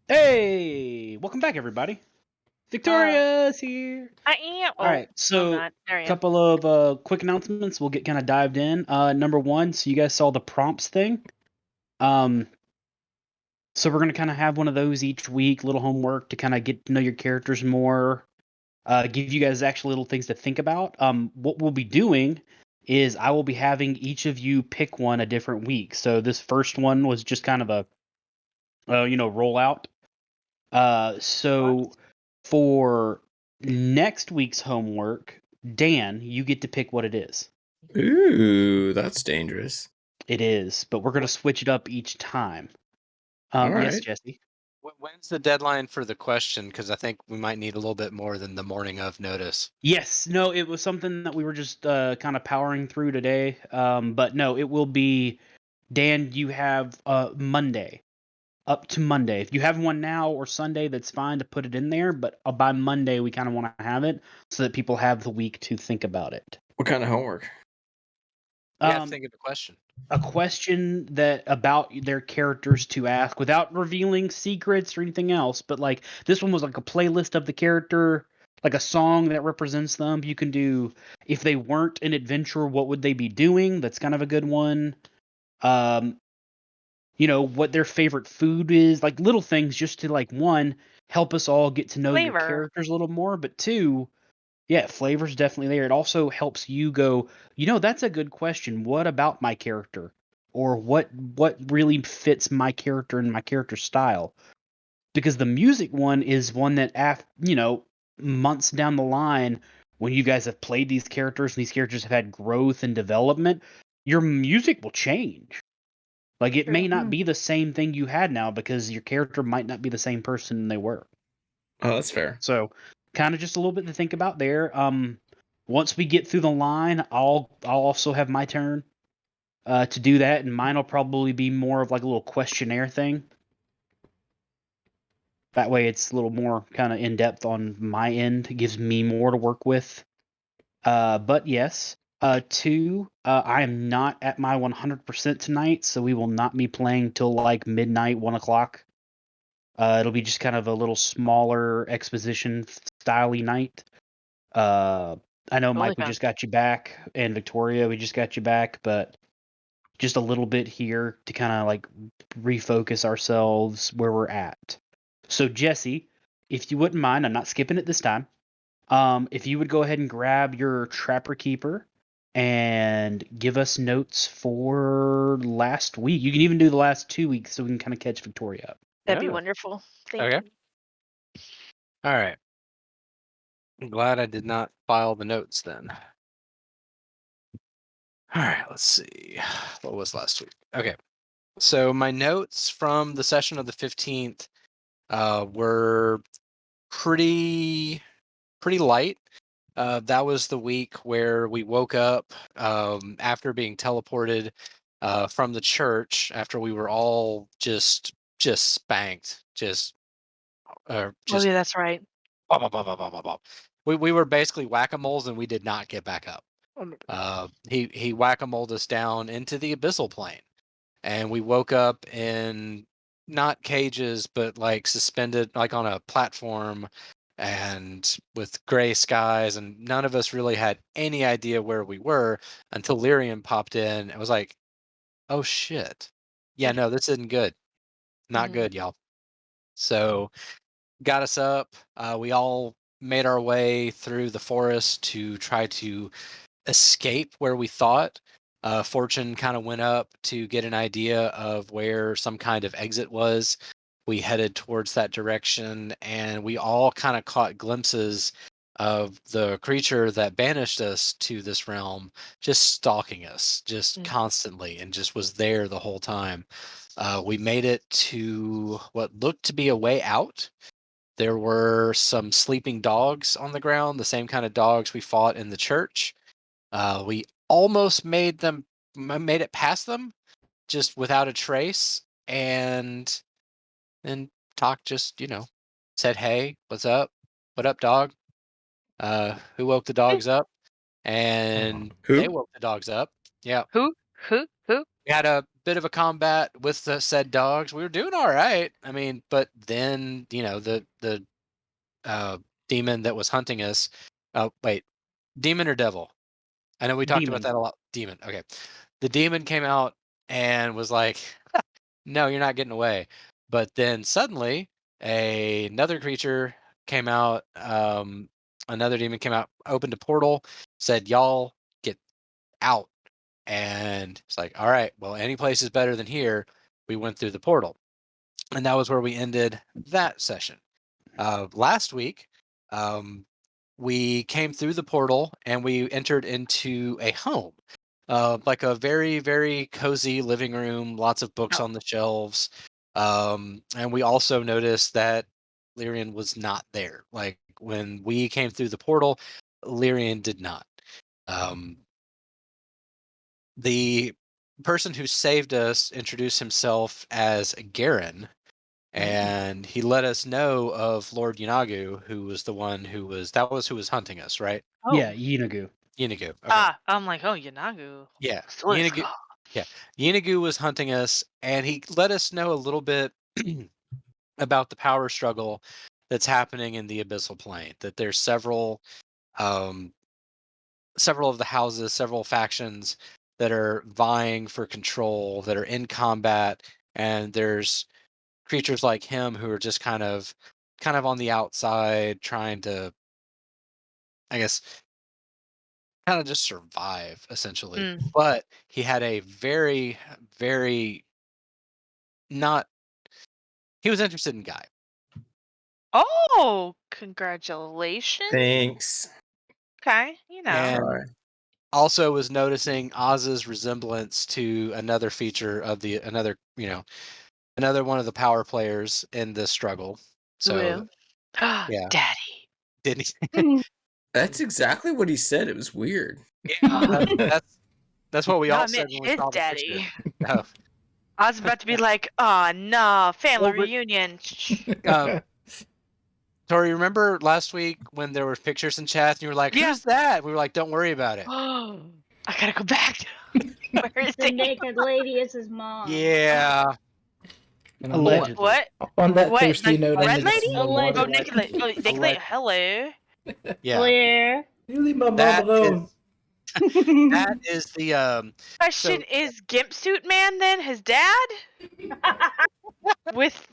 Hey, welcome back, everybody. Victoria's here. I am. All Oh, right, no, I'm so not. There I a am. couple of quick announcements. We'll get kind of dived in. Number one, so you guys saw the prompts thing. Um, so we're gonna kind of have one of those each week, little homework to kind of get to know your characters more. Give you guys actually little things to think about. What we'll be doing is I will be having each of you pick one a different week. So this first one was just kind of a rollout. So for next week's homework, Dan, you get to pick what it is. Ooh, that's dangerous. It is, but we're going to switch it up each time. All Yes, right. Jesse. When's the deadline for the question? Because I think we might need a little bit more than the morning of notice. Yes, no, it was something that we were just kind of powering through today. But no, it will be, Dan, you have Monday, up to Monday. If you have one now or Sunday, that's fine to put it in there. But by Monday, we kind of want to have it so that people have the week to think about it. What kind of homework? Yeah, think of the question. A question that about their characters to ask without revealing secrets or anything else. But like this one was like a playlist of the character, like a song that represents them. You can do if they weren't an adventurer, what would they be doing? That's kind of a good one. Um, what their favorite food is, like little things just to like one help us all get to know your Flavor. characters a little more, but two, yeah, flavor's definitely there. It also helps you go, that's a good question. What about my character? Or what really fits my character and my character style? Because the music one is one that months down the line when you guys have played these characters and these characters have had growth and development, your music will change. Like it may True. not be the same thing you had now because your character might not be the same person they were. Oh, that's fair. So, kind of just a little bit to think about there. Once we get through the line, I'll also have my turn to do that, and mine will probably be more of like a little questionnaire thing. That way, it's a little more kind of in depth on my end. It gives me more to work with. But yes, two, I am not at my 100% tonight, so we will not be playing till like midnight, 1 o'clock. It'll be just kind of a little smaller exposition styley night. I know, Totally Mike, we fine. just got you back, and Victoria, we just got you back, but just a little bit here to kind of like refocus ourselves where we're at. So, Jesse, if you wouldn't mind, I'm not skipping it this time. If you would go ahead and grab your Trapper Keeper and give us notes for last week. You can even do the last 2 weeks so we can kind of catch Victoria up. That'd be Yeah. wonderful. Thank Okay. you. All right. I'm glad I did not file the notes then. All right, let's see. What was last week? Okay. So my notes from the session of the 15th were pretty light. That was the week where we woke up after being teleported from the church after we were all just spanked, Oh, just yeah, that's right. bop, bop, bop, bop, bop, bop, bop. We were basically whack-a-moles and we did not get back up. He whack-a-moled us down into the abyssal plane, and we woke up in not cages but like suspended like on a platform and with gray skies, and none of us really had any idea where we were until Lyrian popped in and was like, oh shit, yeah, no, this isn't good, not Mhm. good, y'all. So got us up, we all made our way through the forest to try to escape where we thought. Fortune kind of went up to get an idea of where some kind of exit was. We headed towards that direction, and we all kind of caught glimpses of the creature that banished us to this realm just stalking us just Mm. constantly and just was there the whole time. We made it to what looked to be a way out. There were some sleeping dogs on the ground, the same kind of dogs we fought in the church. We almost made it past them, just without a trace, and then Talk just, said, "Hey, what's up? What up, dog? Who woke the Eh, dogs up?" And they Who? woke the dogs up. Yeah, Who? we had a bit of a combat with the said dogs. We were doing all right. I mean, but then the demon that was hunting us. Oh wait, demon or devil? I know we talked about Demon. that a lot. Demon. Okay, the demon came out and was like, "No, you're not getting away." But then suddenly, another creature came out. Another demon came out, opened a portal, said, "Y'all get out." And it's like, all right, well, any place is better than here. We went through the portal. And that was where we ended that session. Last week, um, we came through the portal and we entered into a home. Like a very, very cozy living room, lots of books Oh. on the shelves. And we also noticed that Lyrian was not there. Like when we came through the portal, Lyrian did not. The person who saved us introduced himself as Garen, and he let us know of Lord Yanagu, who was the one who was who was hunting us, right? Oh. Yeah, Yinagu. Yanagu. Okay. I'm like, oh, Yanagu. Yeah. So it's- Yanagu. Yeah. Yanagu was hunting us, and he let us know a little bit about the power struggle that's happening in the abyssal plane. That there's um, several of the houses, several factions that are vying for control, that are in combat, and there's creatures like him who are just kind of on the outside trying to, I guess, kind of just survive essentially. Mm. But he had a very, very not he was interested in Guy. Oh, congratulations. Thanks. Okay, And Try. also was noticing Oz's resemblance to another feature of another one of the power players in this struggle. So yeah, Daddy. didn't he? That's exactly what he said. It was weird. Yeah, that's what we No, all I said meant when we his saw the daddy. picture. Oh. I was about to be like, oh, no, family Well, but- reunion. Tori, remember last week when there were pictures in chat and you were like, Yeah. "Who's that?" We were like, "Don't worry about it." I gotta go back. Where is The he? naked lady is his mom. Yeah. And Allegedly. What? On that What, thirsty the note, I red need lady? some more Allegedly. Oh, water. naked lady. Oh, naked lady. Hello. Yeah. Claire. You leave my mom That alone. that is the Question is Gimp Suit Man then his dad? with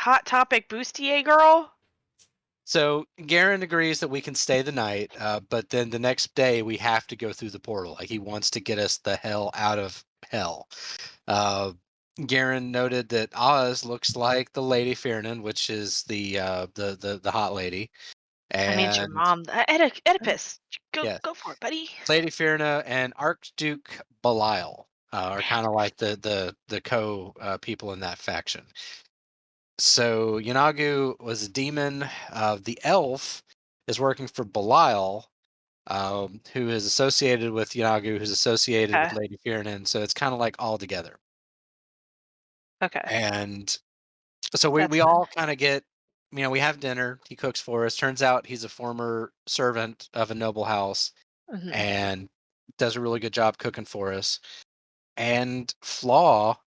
Hot Topic Bustier girl? so Garen agrees that we can stay the night, but then the next day we have to go through the portal. Like he wants to get us the hell out of hell. Garen noted that Oz looks like the Lady Fiernan, which is the hot lady. And I need your mom. Oedipus. Yes. Go for it, buddy. Lady Fierna and Archduke Belial are kind of like the co people in that faction. So Yanagu was a demon. The elf is working for Belial, who is associated with Yanagu, who's associated with Lady Fiernan. So it's kind of like all together. Okay. And so we That's all kind of get, we have dinner. He cooks for us. Turns out he's a former servant of a noble house Mhm. and does a really good job cooking for us. And Flaw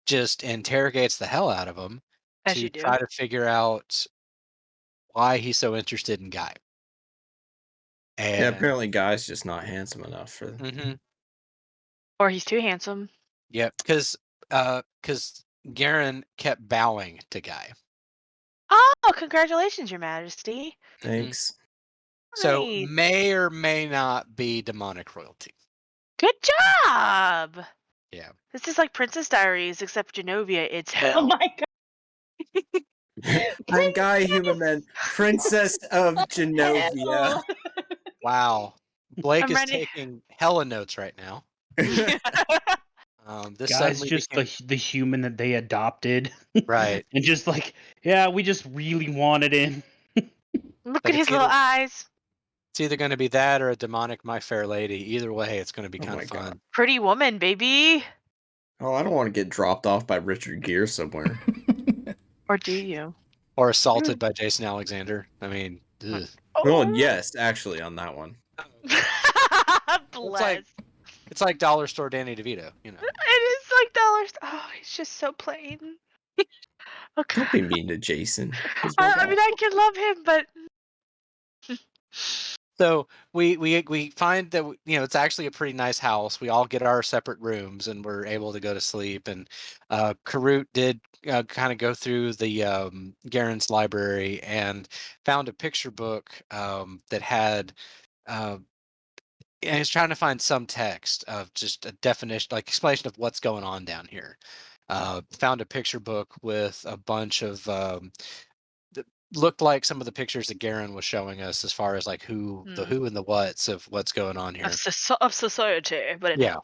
just interrogates the hell out of him As to you do. try to figure out why he's so interested in Guy. And Yeah, apparently Guy's just not handsome enough for Mhm. Or he's too handsome. Yep, because Garen kept bowing to Guy. Oh, congratulations, Your Majesty. Thanks. So Nice. may or may not be demonic royalty. Good job. Yeah. This is like Princess Diaries, except Genovia. It's hell. Oh my god. I'm Guy Human Man, Princess of Genovia. Wow. Blake I'm is ready. taking hella notes right now. This Guy's suddenly just became the human that they adopted. right. And just like, yeah, we just really wanted him. Look Like at his little eyes. It's either going to be that or a demonic My Fair Lady. Either way, it's going to be Oh kind my of fun. God. Pretty woman, baby. Oh, I don't want to get dropped off by Richard Gere somewhere. Or do you? Or assaulted by Jason Alexander. I mean, ugh. Well, yes, actually, on that one. Bless. like- It's like dollar store Danny DeVito, you know. It is like dollars. Oh, he's just so plain. Okay. Don't be mean to Jason. He's my I mean, guy. I can love him, but So we find that it's actually a pretty nice house. We all get our separate rooms and we're able to go to sleep. And Karut did kind of go through the Garen's library and found a picture book that had. I was trying to find some text of just a definition, like explanation of what's going on down here. Found a picture book with a bunch of that looked like some of the pictures that Garen was showing us as far as like the who and the whats of what's going on here. of society. But Yeah.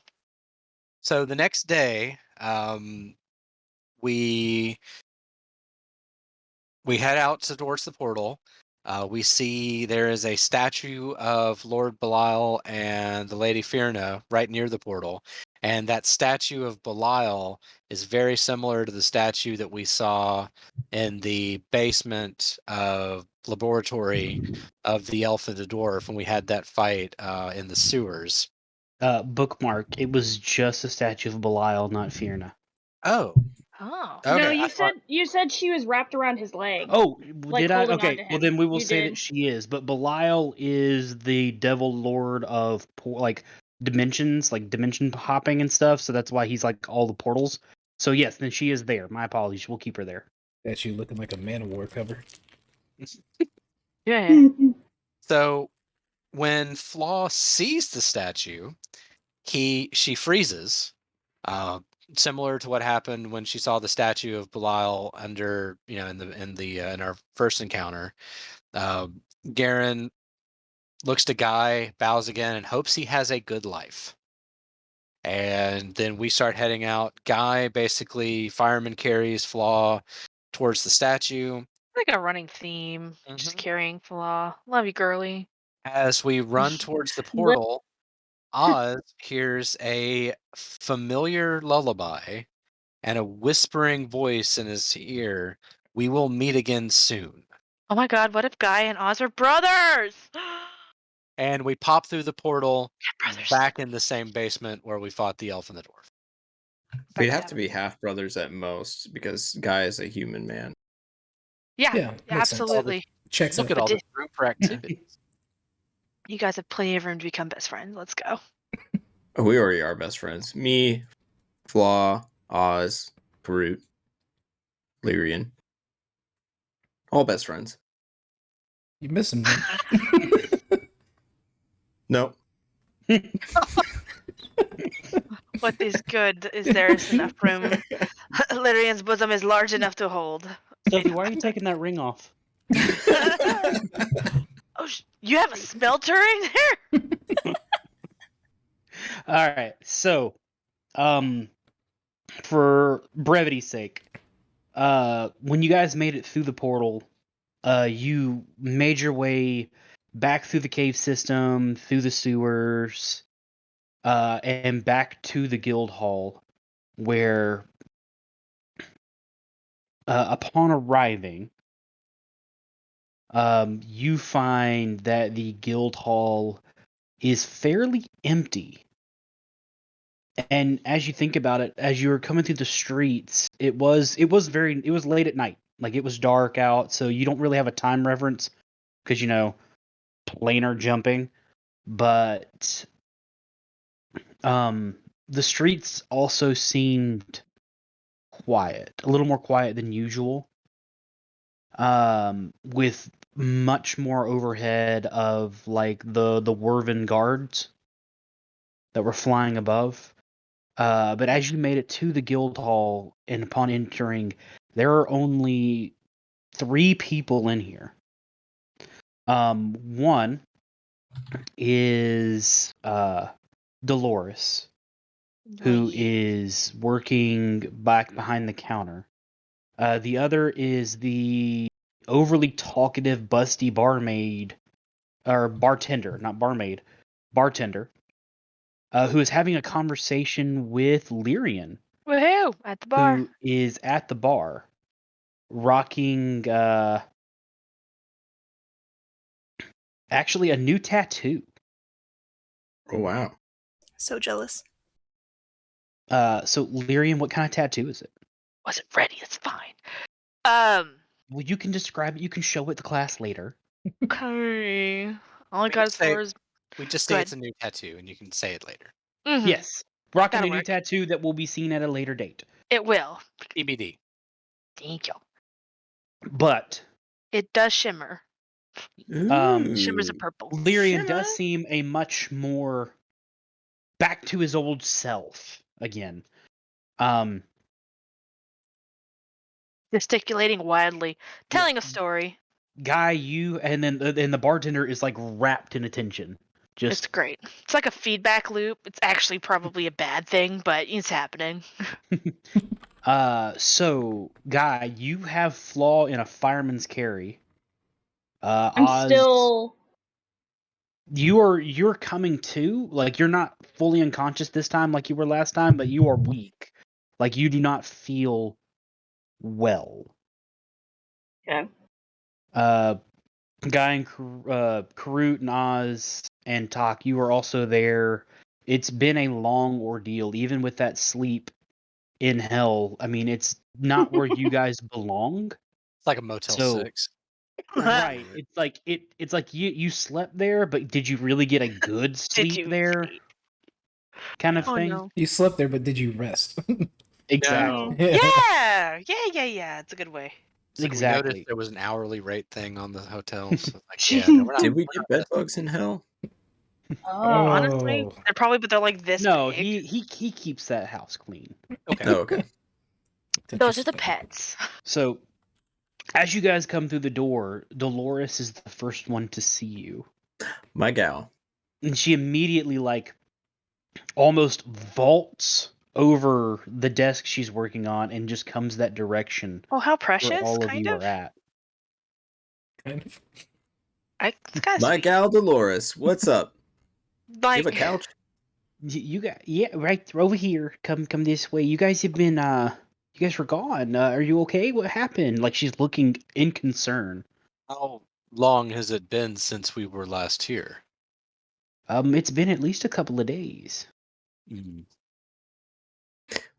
So the next day, we head out towards the portal. We see there is a statue of Lord Belial and the Lady Fierna right near the portal. And that statue of Belial is very similar to the statue that we saw in the basement of laboratory of the elf and the dwarf when we had that fight in the sewers. Bookmark. It was just a statue of Belial, not Fierna. Oh. Oh. Okay. No, I thought- you said she was wrapped around his leg. Oh, Like did I? holding Okay, on to well him. then we will You say did. that she is. But Belial is the devil lord of like dimensions, like dimension hopping and stuff. So that's why he's like all the portals. So yes, then she is there. My apologies. We'll keep her there. That you looking like a Man-O-War cover. Yeah. So when Flaw sees the statue, she freezes, similar to what happened when she saw the statue of Belial under in our first encounter. Garen looks to Guy, bows again, and hopes he has a good life. And then we start heading out. Guy basically fireman carries Flaw towards the statue. Like a running theme. Just carrying Flaw. Love you, girly. As we run towards the portal, Oz hears a familiar lullaby and a whispering voice in his ear. We will meet again soon. Oh my god, what if Guy and Oz are brothers? And we pop through the portal brothers. back in the same basement where we fought the elf and the dwarf. We'd have to be half brothers at most because Guy is a human man. Yeah, Yeah, makes sense. absolutely. Checks Look out. at all But the group for activities. You guys have plenty of room to become best friends. Let's go. Oh, we already are best friends. Me, Flaw, Oz, Karut, Lyrian. All best friends. You missing me? Nope. What is good is there is enough room. Lyrian's bosom is large enough to hold. Sophie, why are you taking that ring off? Oh, you have a smelter in there? All right. So, for brevity's sake, when you guys made it through the portal, you made your way back through the cave system, through the sewers, and back to the guild hall, where, upon arriving, you find that the guild hall is fairly empty. And as you think about it, as you were coming through the streets, it was late at night. Like it was dark out, so you don't really have a time reference because planar jumping. But the streets also seemed quiet, a little more quiet than usual. With much more overhead of like the Werven guards that were flying above. But as you made it to the guild hall and upon entering, there are only 3 people in here. One is Dolores, who is working back behind the counter. The other is the overly talkative, busty barmaid, or bartender, not barmaid, bartender, who is having a conversation with Lyrian. Woohoo! At the bar. Who is at the bar, rocking actually a new tattoo. Oh, wow. So jealous. So Lyrian, what kind of tattoo is it? Wasn't ready. It's fine. Well, you can describe it. You can show it to class later. Okay. All I We got just as far say- as We just Go say ahead. it's a new tattoo, and you can say it later. Yes, rocking That'll a new work. tattoo that will be seen at a later date. It will. TBD. Thank you. But It does shimmer. Shimmers Ooh. of purple. Lyrian Shimmer. does seem a much more back to his old self again. Gesticulating wildly, telling a story. Guy, you and then the bartender is like wrapped in attention. It's Just great. It's like a feedback loop. It's actually probably a bad thing, but it's happening. so Guy, you have flaw in a fireman's carry. I'm Oz, still. you're coming to, like, you're not fully unconscious this time like you were last time, but you are weak. Like, you do not feel well. Okay. Guy and Karut and Oz and Tak, you are also there. It's been a long ordeal, even with that sleep in hell. I mean, it's not where you guys belong. It's like a Motel So- 6. Right. It's like it's like you slept there, but did you really get a good Did sleep you there? see? Kind of Oh thing. no. You slept there, but did you rest? Exactly. Yeah. It's a good way. It's like we Exactly. noticed there was an hourly rate thing on the hotels. So like, yeah, no, we're not. Did we we're get not bed messing. bugs in hell? Oh. Honestly, but they're like this No, big. he keeps that house clean. Okay. Oh, okay. Those are the pets. So, as you guys come through the door, Dolores is the first one to see you. My gal. And she immediately, like, almost vaults over the desk she's working on and just comes that direction Oh, how where precious, all of kind you of. are at. Kind of. It's kind of My sweet. gal Dolores. What's up? You Like, have a couch? You got, yeah, right over here. Come this way. You guys have been you guys were gone. Are you okay? What happened? Like, she's looking in concern. How long has it been since we were last here? It's been at least a couple of days.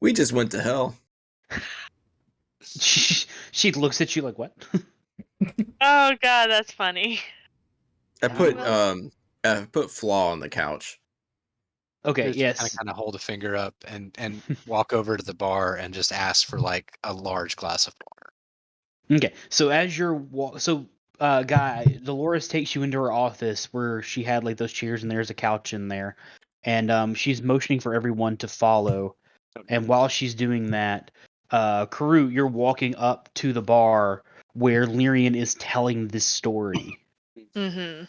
We just went to hell. She looks at you like, what? oh god, that's funny. I put Well- Flaw on the couch. Okay, Just yes. kind of hold a finger up and walk over to the bar and just ask for like a large glass of water. Okay, so as you're Guy, Dolores takes you into her office where she had like those chairs and there's a couch in there, and she's motioning for everyone to follow. And while she's doing that, Karut, you're walking up to the bar where Lyrian is telling this story. Mm-hmm.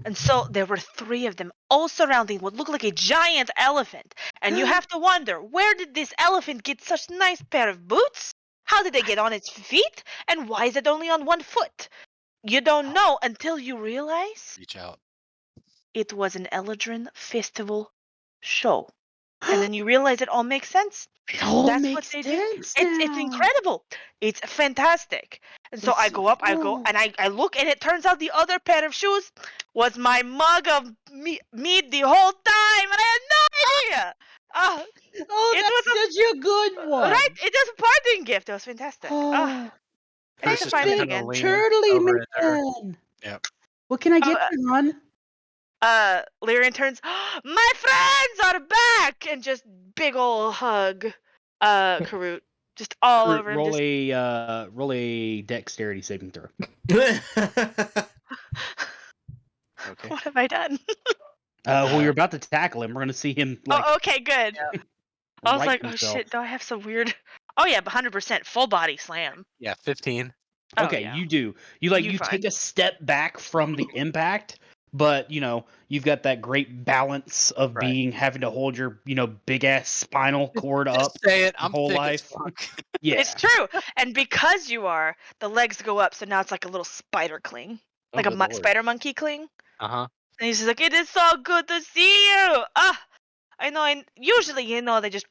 And so there were 3 of them, all surrounding what looked like a giant elephant. And you have to wonder, where did this elephant get such nice pair of boots? How did they get on its feet? And why is it only on 1 foot? You don't know until you realize Reach out. it was an Eladrin festival show. And then you realize it all makes sense. It all That's what makes they do. sense It's now. incredible. It's fantastic. And so It's I so go up, I cool. I look, and it turns out the other pair of shoes was my mug of mead the whole time, and I had no idea. Oh, It that's was such a good one. right. It was a parting gift. It was fantastic. Oh, Nice Chris to is find it gonna again. lean turtly over at her. man. Yep. What can I Oh, get you, hon? Lyrian turns, my friends are back, and just big ol' hug, Karut, just all over him. Roll Just a dexterity saving throw. Okay. what have I done? Well, you're about to tackle him. We're gonna see him like Oh, okay, good. I was right like, oh himself. shit, do I have some weird? Oh yeah, 100% full body slam. Yeah, 15. Oh, Okay, yeah. you do. You You take fine. a step back from the impact, but you've got that great balance of Right. having to hold your big ass spinal cord up Just say it. your I'm whole thick life. as fuck. Yeah. It's true, and because you are, the legs go up, so now it's like a little spider cling, like Oh, a good lord. spider monkey cling. Uh-huh. And he's just like, it is so good to see you. I know. And usually, they just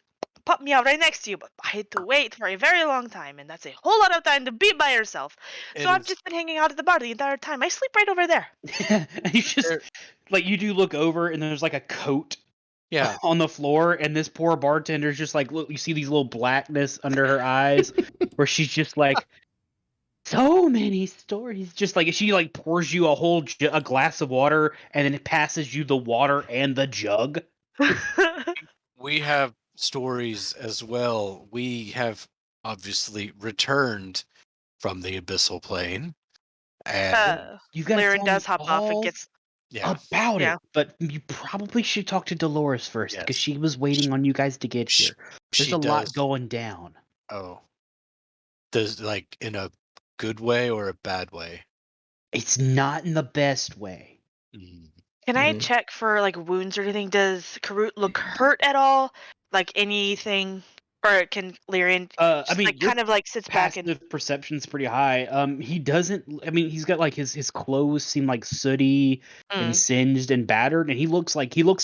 pop me out right next to you, but I had to wait for a very long time, and that's a whole lot of time to be by yourself. It So I've is- just been hanging out at the bar the entire time. I sleep right over there. And you just There- like you do look over and there's like a coat Yeah. on the floor, and this poor bartender's just like, look, you see these little blackness under her eyes, where she's just like, so many stories. Just like she like pours you a glass of water, and then it passes you the water and the jug. We have stories as well. We have obviously returned from the abyssal plane, and You've got to Lyran tell me does hop off and all gets. yeah, about Yeah. it, but you probably should talk to Dolores first because Yes. she was waiting on you guys to get Sh- here. There's she a lot does. going down. Oh, does like in a good way or a bad way? It's not in the best way. Mm. Can I Mhm. check for like wounds or anything? Does Karut look hurt at all? Like anything, or can Lyrian I just mean, like your kind of like sits back and passive perception's pretty high. He doesn't. I mean, he's got like his clothes seem like sooty and Mm. singed and battered, and he looks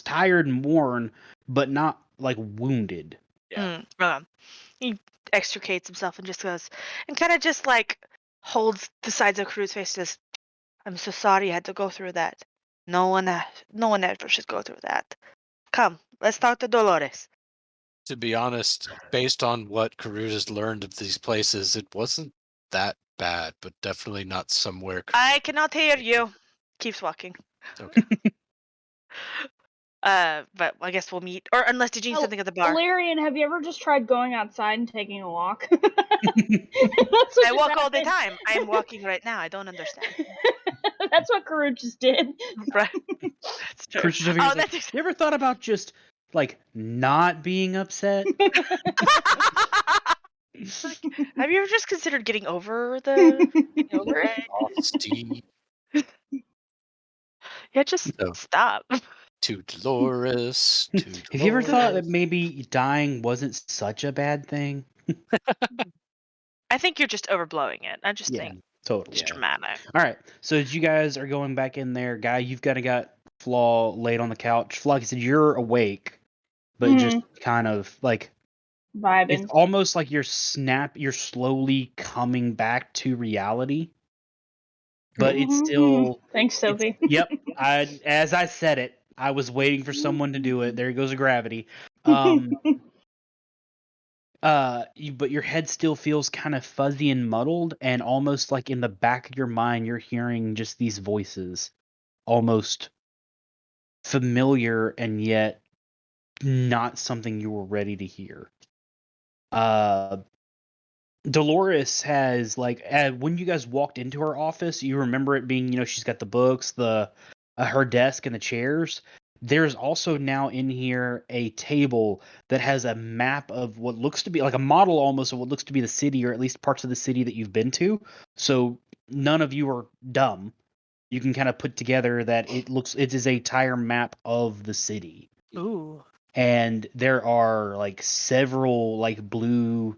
tired and worn, but not like wounded. Yeah. He extricates himself and just goes and kind of just like holds the sides of Karut's face. Just, I'm so sorry you had to go through that. No one ever should go through that. Come, let's talk to Dolores. To be honest, based on what Karut has learned of these places, it wasn't that bad, but definitely not somewhere. I cannot hear you. Keeps walking. Okay. But I guess we'll meet. Or unless did you need something at the bar? Valerian, have you ever just tried going outside and taking a walk? That's what I just walk all the happened. time. I am walking right now. I don't understand. That's what Karut just did. Right. That's true. Christian over here Oh, is like, that's you ever thought about just like not being upset? Have you ever just considered getting over it? Oh, Steve Yeah, just No. stop. to Dolores. To Have you ever thought that Dolores. maybe dying wasn't such a bad thing? I think you're just overblowing it. I just Yeah, think totally. it's dramatic. All right, so as you guys are going back in there, Guy, you've got Flaw laid on the couch. Flaw, like I said, you're awake, but just kind of like it's Vibing. almost like you're slowly coming back to reality. But it's still Thanks, Sophie. Yep. As I said it, I was waiting for someone to do it. There goes a gravity. But your head still feels kind of fuzzy and muddled, and almost like in the back of your mind, you're hearing just these voices, almost familiar and yet not something you were ready to hear. Dolores has like when you guys walked into her office, you remember it being, she's got the books, the her desk and the chairs. There's also now in here a table that has a map of what looks to be like a model almost of what looks to be the city, or at least parts of the city that you've been to. So none of you are dumb. You can kind of put together that it is a entire map of the city. Ooh. And there are like several like blue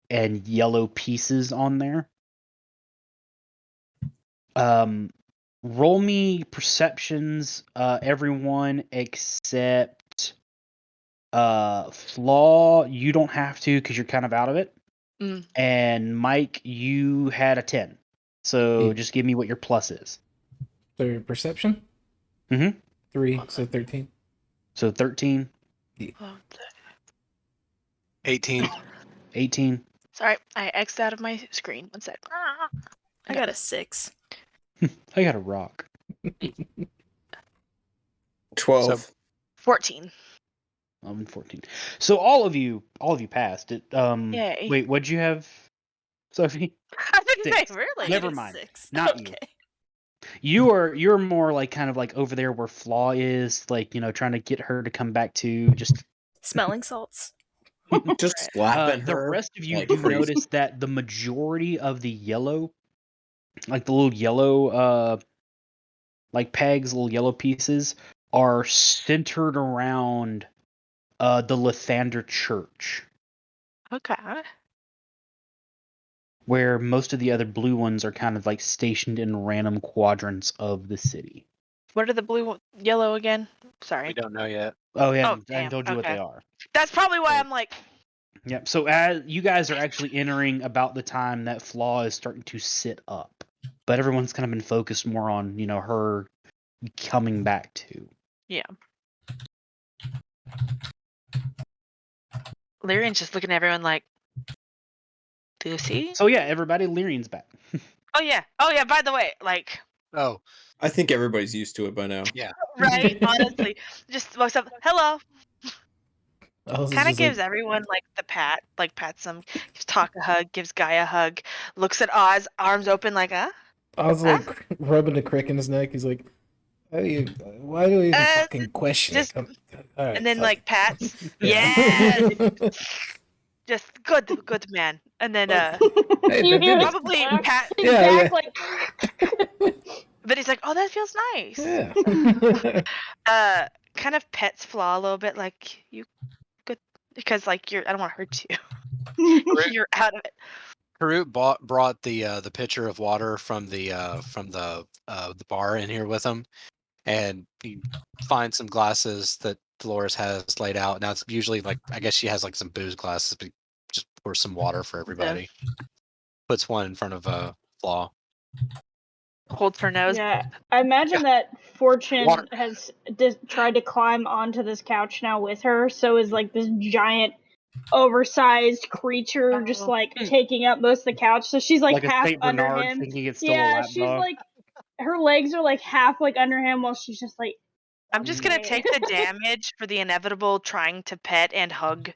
and yellow pieces on there. Roll me perceptions, everyone except Flaw. You don't have to because you're kind of out of it. Mm. And Mike, you had a 10. So Yeah. just give me what your plus is. So perception? Mm-hmm. 3, so 13. So 13, 18. 18. Sorry, I X'd out of my screen. One sec. I got a 6. I got a rock. 12. So- 14. 11, 14. So all of you passed it. Yay. Wait, what'd you have, Sophie? I didn't Six. say really. Never I got a mind. 6. Not you. Okay. You're more like kind of like over there where Flaw is, like, trying to get her to come back to just Smelling salts. Just slapping the her. rest of you like do crazy. notice that the majority of the yellow, like the little yellow like pegs, little yellow pieces, are centered around the Lathander Church, Okay. where most of the other blue ones are kind of like stationed in random quadrants of the city. What are the blue, yellow again? Sorry. We don't know yet. Oh, yeah, Oh, I haven't damn. told you what Okay. they are. That's probably why I'm like, Yep. So as you guys are actually entering about the time that Flaw is starting to sit up, but everyone's kind of been focused more on her coming back to. yeah. Lyrian's just looking at everyone like, do you see? So yeah, everybody, Lyrian's back. Oh yeah. By the way, like, Oh, I think everybody's used to it by now. yeah. right? Honestly, just walks up. Hello. I was Kind of just gives like, everyone like the pat, like pats them, gives Talk a hug, gives Guy a hug, looks at Oz, arms open like, I was like rubbing the crick in his neck. He's like, why do you even Uh, fucking question just- it? All right, and then fuck like it. pats. Yeah. Yes, just good man. And then Hey, You that hear did the it. probably clap pat, Yeah, back like. but he's like, oh, that feels nice. Yeah. Kind of pets Flaw a little bit, like you good because like I don't want to hurt you. You're out of it. Harut brought the pitcher of water from the bar in here with him, and he finds some glasses that Dolores has laid out. Now it's usually like, I guess she has like some booze glasses, but he just pours some water for everybody. Puts one in front of Flaw. Holds her nose. Yeah, I imagine that Fortune Water. has tried to climb onto this couch now with her, so is like this giant, oversized creature just Oh. like taking up most of the couch. So she's like Like a half Saint under Bernard him. thinking it's still a Yeah, lap she's dog. like her legs are like half like under him while she's just like. I'm just gonna okay. take the damage for the inevitable trying to pet and hug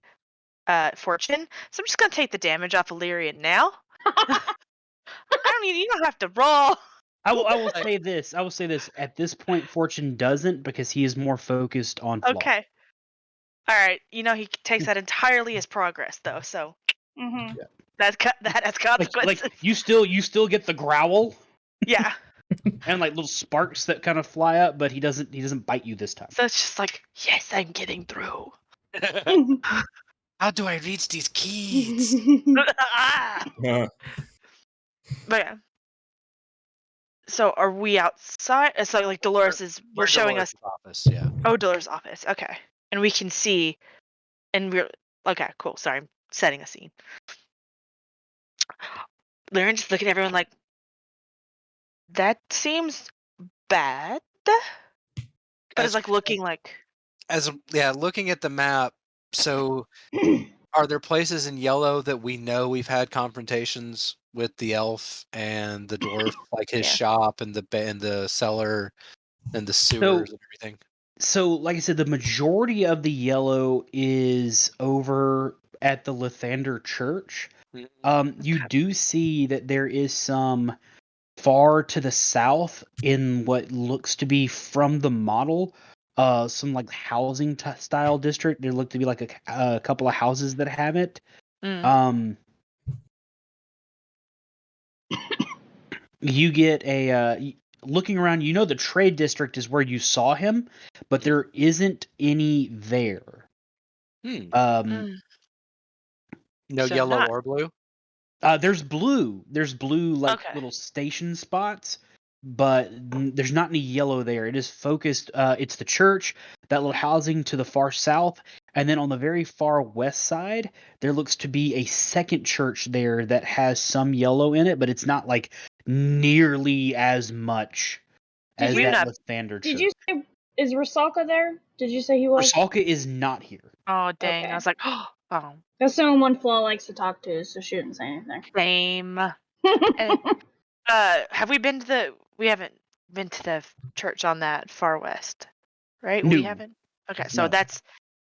Fortune. So I'm just gonna take the damage off Illyrian now. You don't have to roll. I will say this. I will say this. At this point, Fortune doesn't because he is more focused on Flaw. Okay. Alright, he takes that entirely as progress though, so Mhm. that has consequences. Like you still get the growl Yeah. and like little sparks that kind of fly up, but he doesn't bite you this time. So it's just like, yes, I'm getting through. How do I reach these keys? Ah! Uh, But yeah. So are we outside? So like Dolores is we're showing us office. Yeah. Dolores' office. Okay. And we can see and we're okay, cool. Sorry, I'm setting a scene. Lauren's just looking at everyone like that seems bad. But it's like looking like Looking at the map. So, are there places in yellow that we know we've had confrontations with the elf and the dwarf, like his Yeah. shop and the cellar and the sewers and everything? So, like I said, the majority of the yellow is over at the Lathander Church. You do see that there is some far to the south in what looks to be from the model, some like housing style district. There look to be like a couple of houses that have it. You get looking around. The trade district is where you saw him, but there isn't any there. No So yellow not- or blue. There's blue. There's blue like Okay. little station spots, but there's not any yellow there. It is focused. It's the church, that little housing to the far south, and then on the very far west side, there looks to be a second church there that has some yellow in it, but it's not like nearly as much as you that not- Lathander church. Did you say is Rusalka there? Did you say he was? Rusalka is not here. Oh dang. Okay. I was like, oh That's the only one Flaw likes to talk to, so she didn't say anything. same. Have we been to we haven't been to the church on that far west, right? We No. haven't. Okay, so No.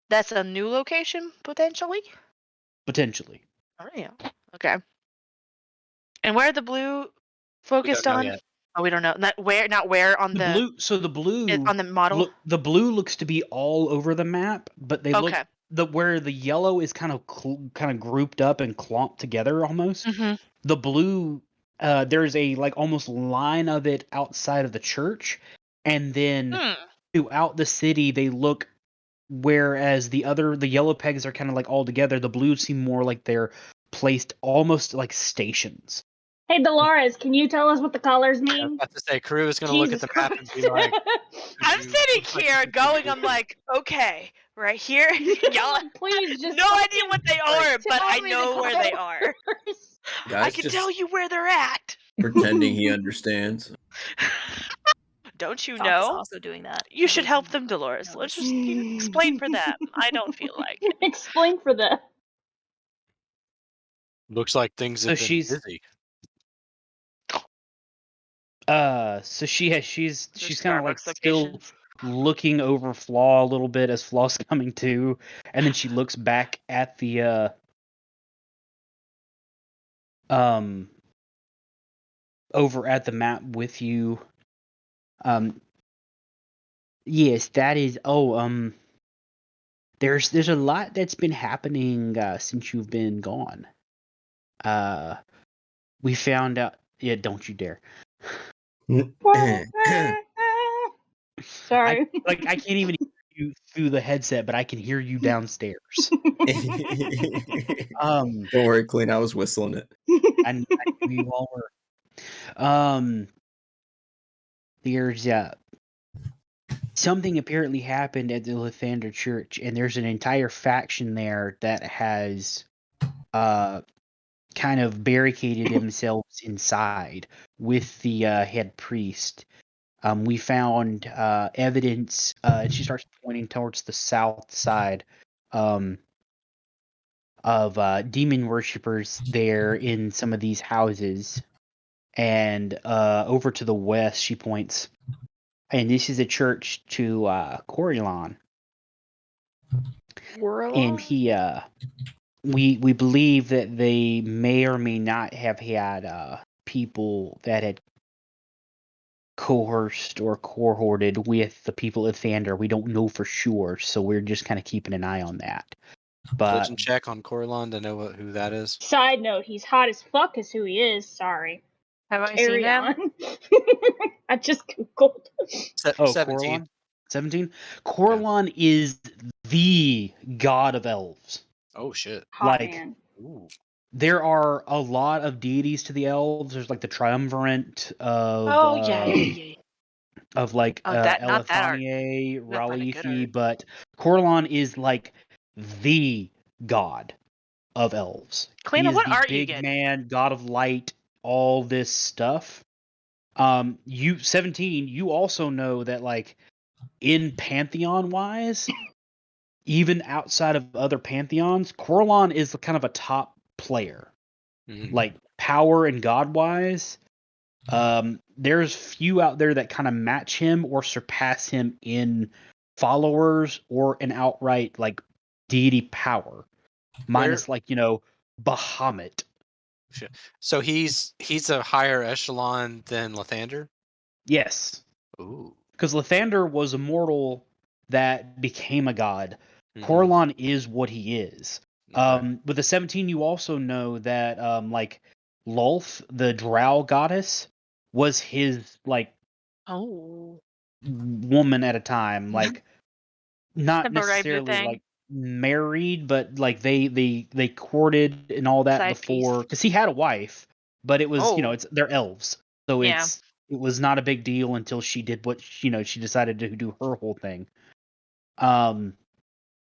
that's a new location potentially. Potentially. Oh yeah. Okay. And where the blue focused know on? yet. Oh, we don't know. Not where on The blue. So the blue on the model. the blue looks to be all over the map, but they look where the yellow is kind of grouped up and clumped together almost. Mm-hmm. The blue, there's a like almost line of it outside of the church, and then throughout the city they look. Whereas the yellow pegs are kind of like all together, the blues seem more like they're placed almost like stations. Hey Dolores, can you tell us what the colors mean? I was about to say, Crew is going to look at Jesus the map and be Christ. like, I'm sitting here going, I'm like, okay, right here, y'all Please just no idea what they are, but tell I me know the where they colors. are. guys I can just tell you where they're at. pretending he understands. Don't you Doc is know? also doing that. You should help them, Dolores. No, Let's just explain for them. I don't feel like it. Explain for them. Looks like things So have been she's- busy. So she's kind of like Starbucks still locations. looking over Flaw a little bit as Flaw's coming to, and then she looks back at the over at the map with you. Yes, that is. There's a lot that's been happening since you've been gone. We found out. Yeah, don't you dare. Sorry. I can't even hear you through the headset, but I can hear you downstairs. Don't worry, Clean. I was whistling it. I knew you all were. There's something apparently happened at the Lathander Church, and there's an entire faction there that has kind of barricaded themselves inside with the head priest. We found evidence, and she starts pointing towards the south side of demon worshippers there in some of these houses. And over to the west, she points, and this is a church to Coriolan. And he, we believe that they may or may not have had people that had coerced or cohorted with the people of Thander. We don't know for sure, so we're just kind of keeping an eye on that. But Religion check on Corlon to know who that is. Side note, he's hot as fuck is who he is. Sorry. Have I Carry seen him? on. I just googled. 17. 17? Corlon is the god of elves. Oh shit. Hot Like- man. Ooh. There are a lot of deities to the elves. There's like the triumvirate of Oh yeah. of like Oh, that- not that art. Elethanier, Not that good Ralithi, art. but Corlon is like the god of elves. Kalina, He is what the art you big get? man, god of light, all this stuff. You 17, you also know that like in pantheon wise, even outside of other pantheons, Corlon is kind of a top player. Mhm. Like power and god wise. There's few out there that kind of match him or surpass him in followers or an outright like deity power. Minus like, Bahamut. So he's a higher echelon than Lathander? Yes. Ooh. Because Lathander was a mortal that became a god. Mhm. Corlon is what he is. Okay. With the 17, you also know that like Lolth, the drow goddess, was his like Oh. woman at a time. Like not Have a rapier necessarily thing. like married, but like they courted and all that Side before piece. because he had a wife, but it was Oh. it's they're elves, so Yeah. it was not a big deal until she did what she decided to do her whole thing.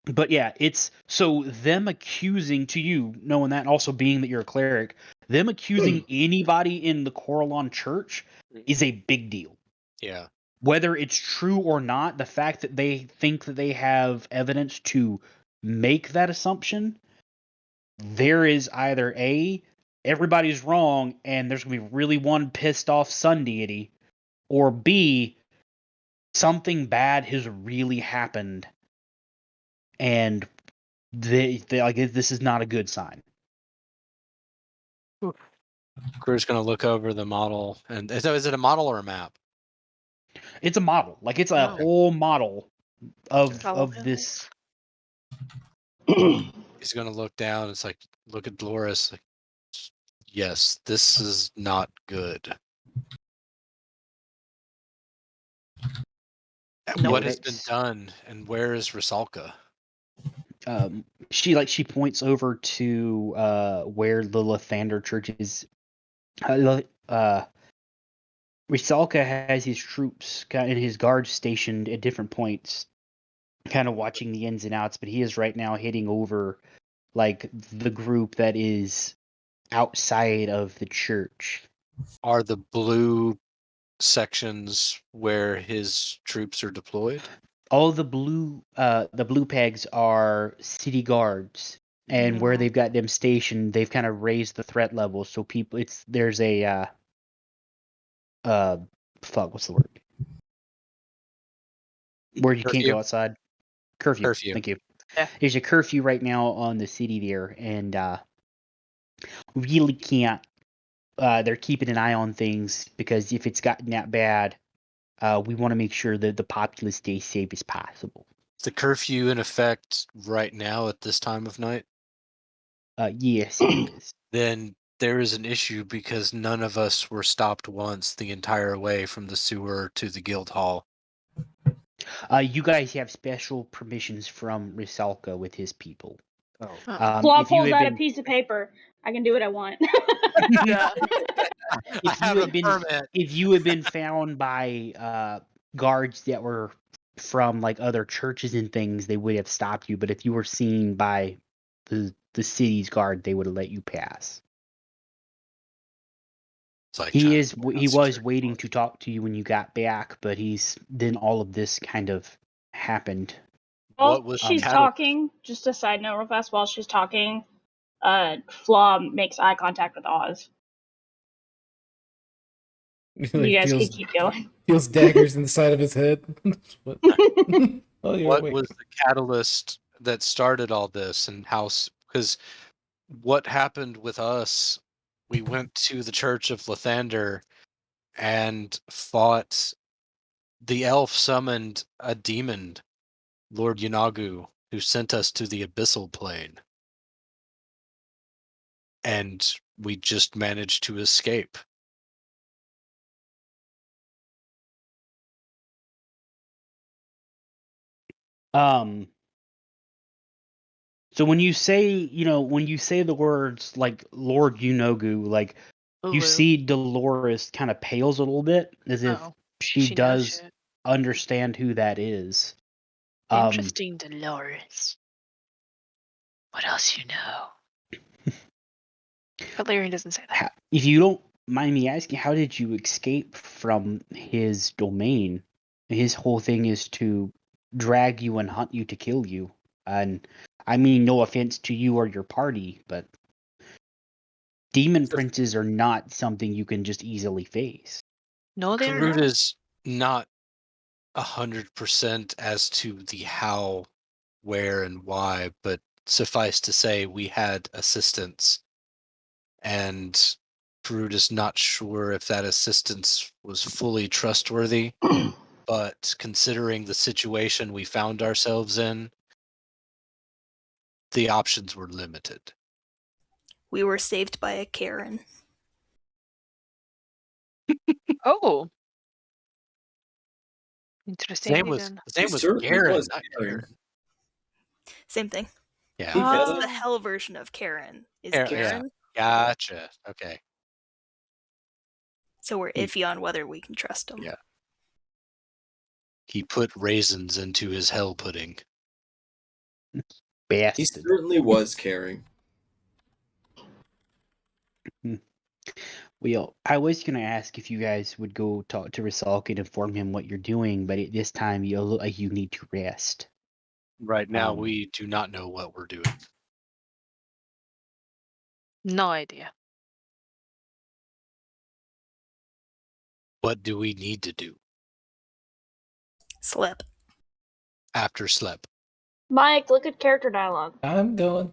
But yeah, it's so them accusing to you, knowing that, and also being that you're a cleric, them accusing anybody in the Coralon church is a big deal. Yeah. Whether it's true or not, the fact that they think that they have evidence to make that assumption, there is either A, everybody's wrong and there's going to be really one pissed off sun deity, or B, something bad has really happened and they like this is not a good sign. Crew's gonna look over the model, and so is it a model or a map? It's a model, like it's a Oh. whole model of Follow this. He's gonna look down. It's like, look at Dolores. Like, yes, this is not good. No. What has been That's- done, and where is Rusalka? She points over to where the Lathander church is. Risalka has his troops and his guards stationed at different points, kind of watching the ins and outs, but he is right now heading over like the group that is outside of the church. Are the blue sections where his troops are deployed? All the blue pegs are city guards, and where they've got them stationed, they've kind of raised the threat level. So people, there's a what's the word? Where you can't Curfew? go outside. Curfew. Curfew. Thank you. Yeah. There's a curfew right now on the city there, and really can't. They're keeping an eye on things because if it's gotten that bad, we want to make sure that the populace stays safe as possible. Is the curfew in effect right now at this time of night? Yes, it is. Then there is an issue because none of us were stopped once the entire way from the sewer to the guild hall. You guys have special permissions from Risalka with his people. Oh. Flaw If you pulls had out a been, piece of paper. I can do what I want. Yeah. if I you have had a been, permit. if you had been found by guards that were from like other churches and things, they would have stopped you. But if you were seen by the city's guard, they would have let you pass. It's like He China was without security waiting force. to talk to you when you got back, but then all of this kind of happened. While What was she's catalyst? talking, just a side note real fast, while she's talking, Flaw makes eye contact with Oz. He, You like, guys can feels keep going. feels daggers in the side of his head. What? Oh, you're What awake. was the catalyst that started all this, and how? Because what happened with us? We went to the Church of Lathander and fought. The elf summoned a demon, Lord Yanagu, who sent us to the abyssal plane, and we just managed to escape. So when you say, when you say the words like Lord Yunogu, like you Ulu. see Dolores kind of pales a little bit, as if Oh, she she knows does shit. understand who that is. Interesting, Dolores. What else you know? But Lyrian doesn't say that. If you don't mind me asking, how did you escape from his domain? His whole thing is to drag you and hunt you to kill you. And I mean, no offense to you or your party, but demon princes are not something you can just easily face. No, they're Karut not. is not 100% as to the how, where, and why, but suffice to say, we had assistance, and Karut is not sure if that assistance was fully trustworthy. But considering the situation we found ourselves in, the options were limited. We were saved by a Karen. Oh. Interesting. His name was certainly Garen, was not Karen. Karen. Same thing. Yeah. He fed It's us. the hell version of Karen is Yeah. Garen. Gotcha. Okay. So we're iffy on whether we can trust him. Yeah. He put raisins into his hell pudding. He Bastard. certainly was caring. Well, I was going to ask if you guys would go talk to Risalk and inform him what you're doing, but at this time you look like you need to rest. Right now, Um, we do not know what we're doing. No idea. What do we need to do Slip. after slep? Mike, look at character dialogue. I'm going.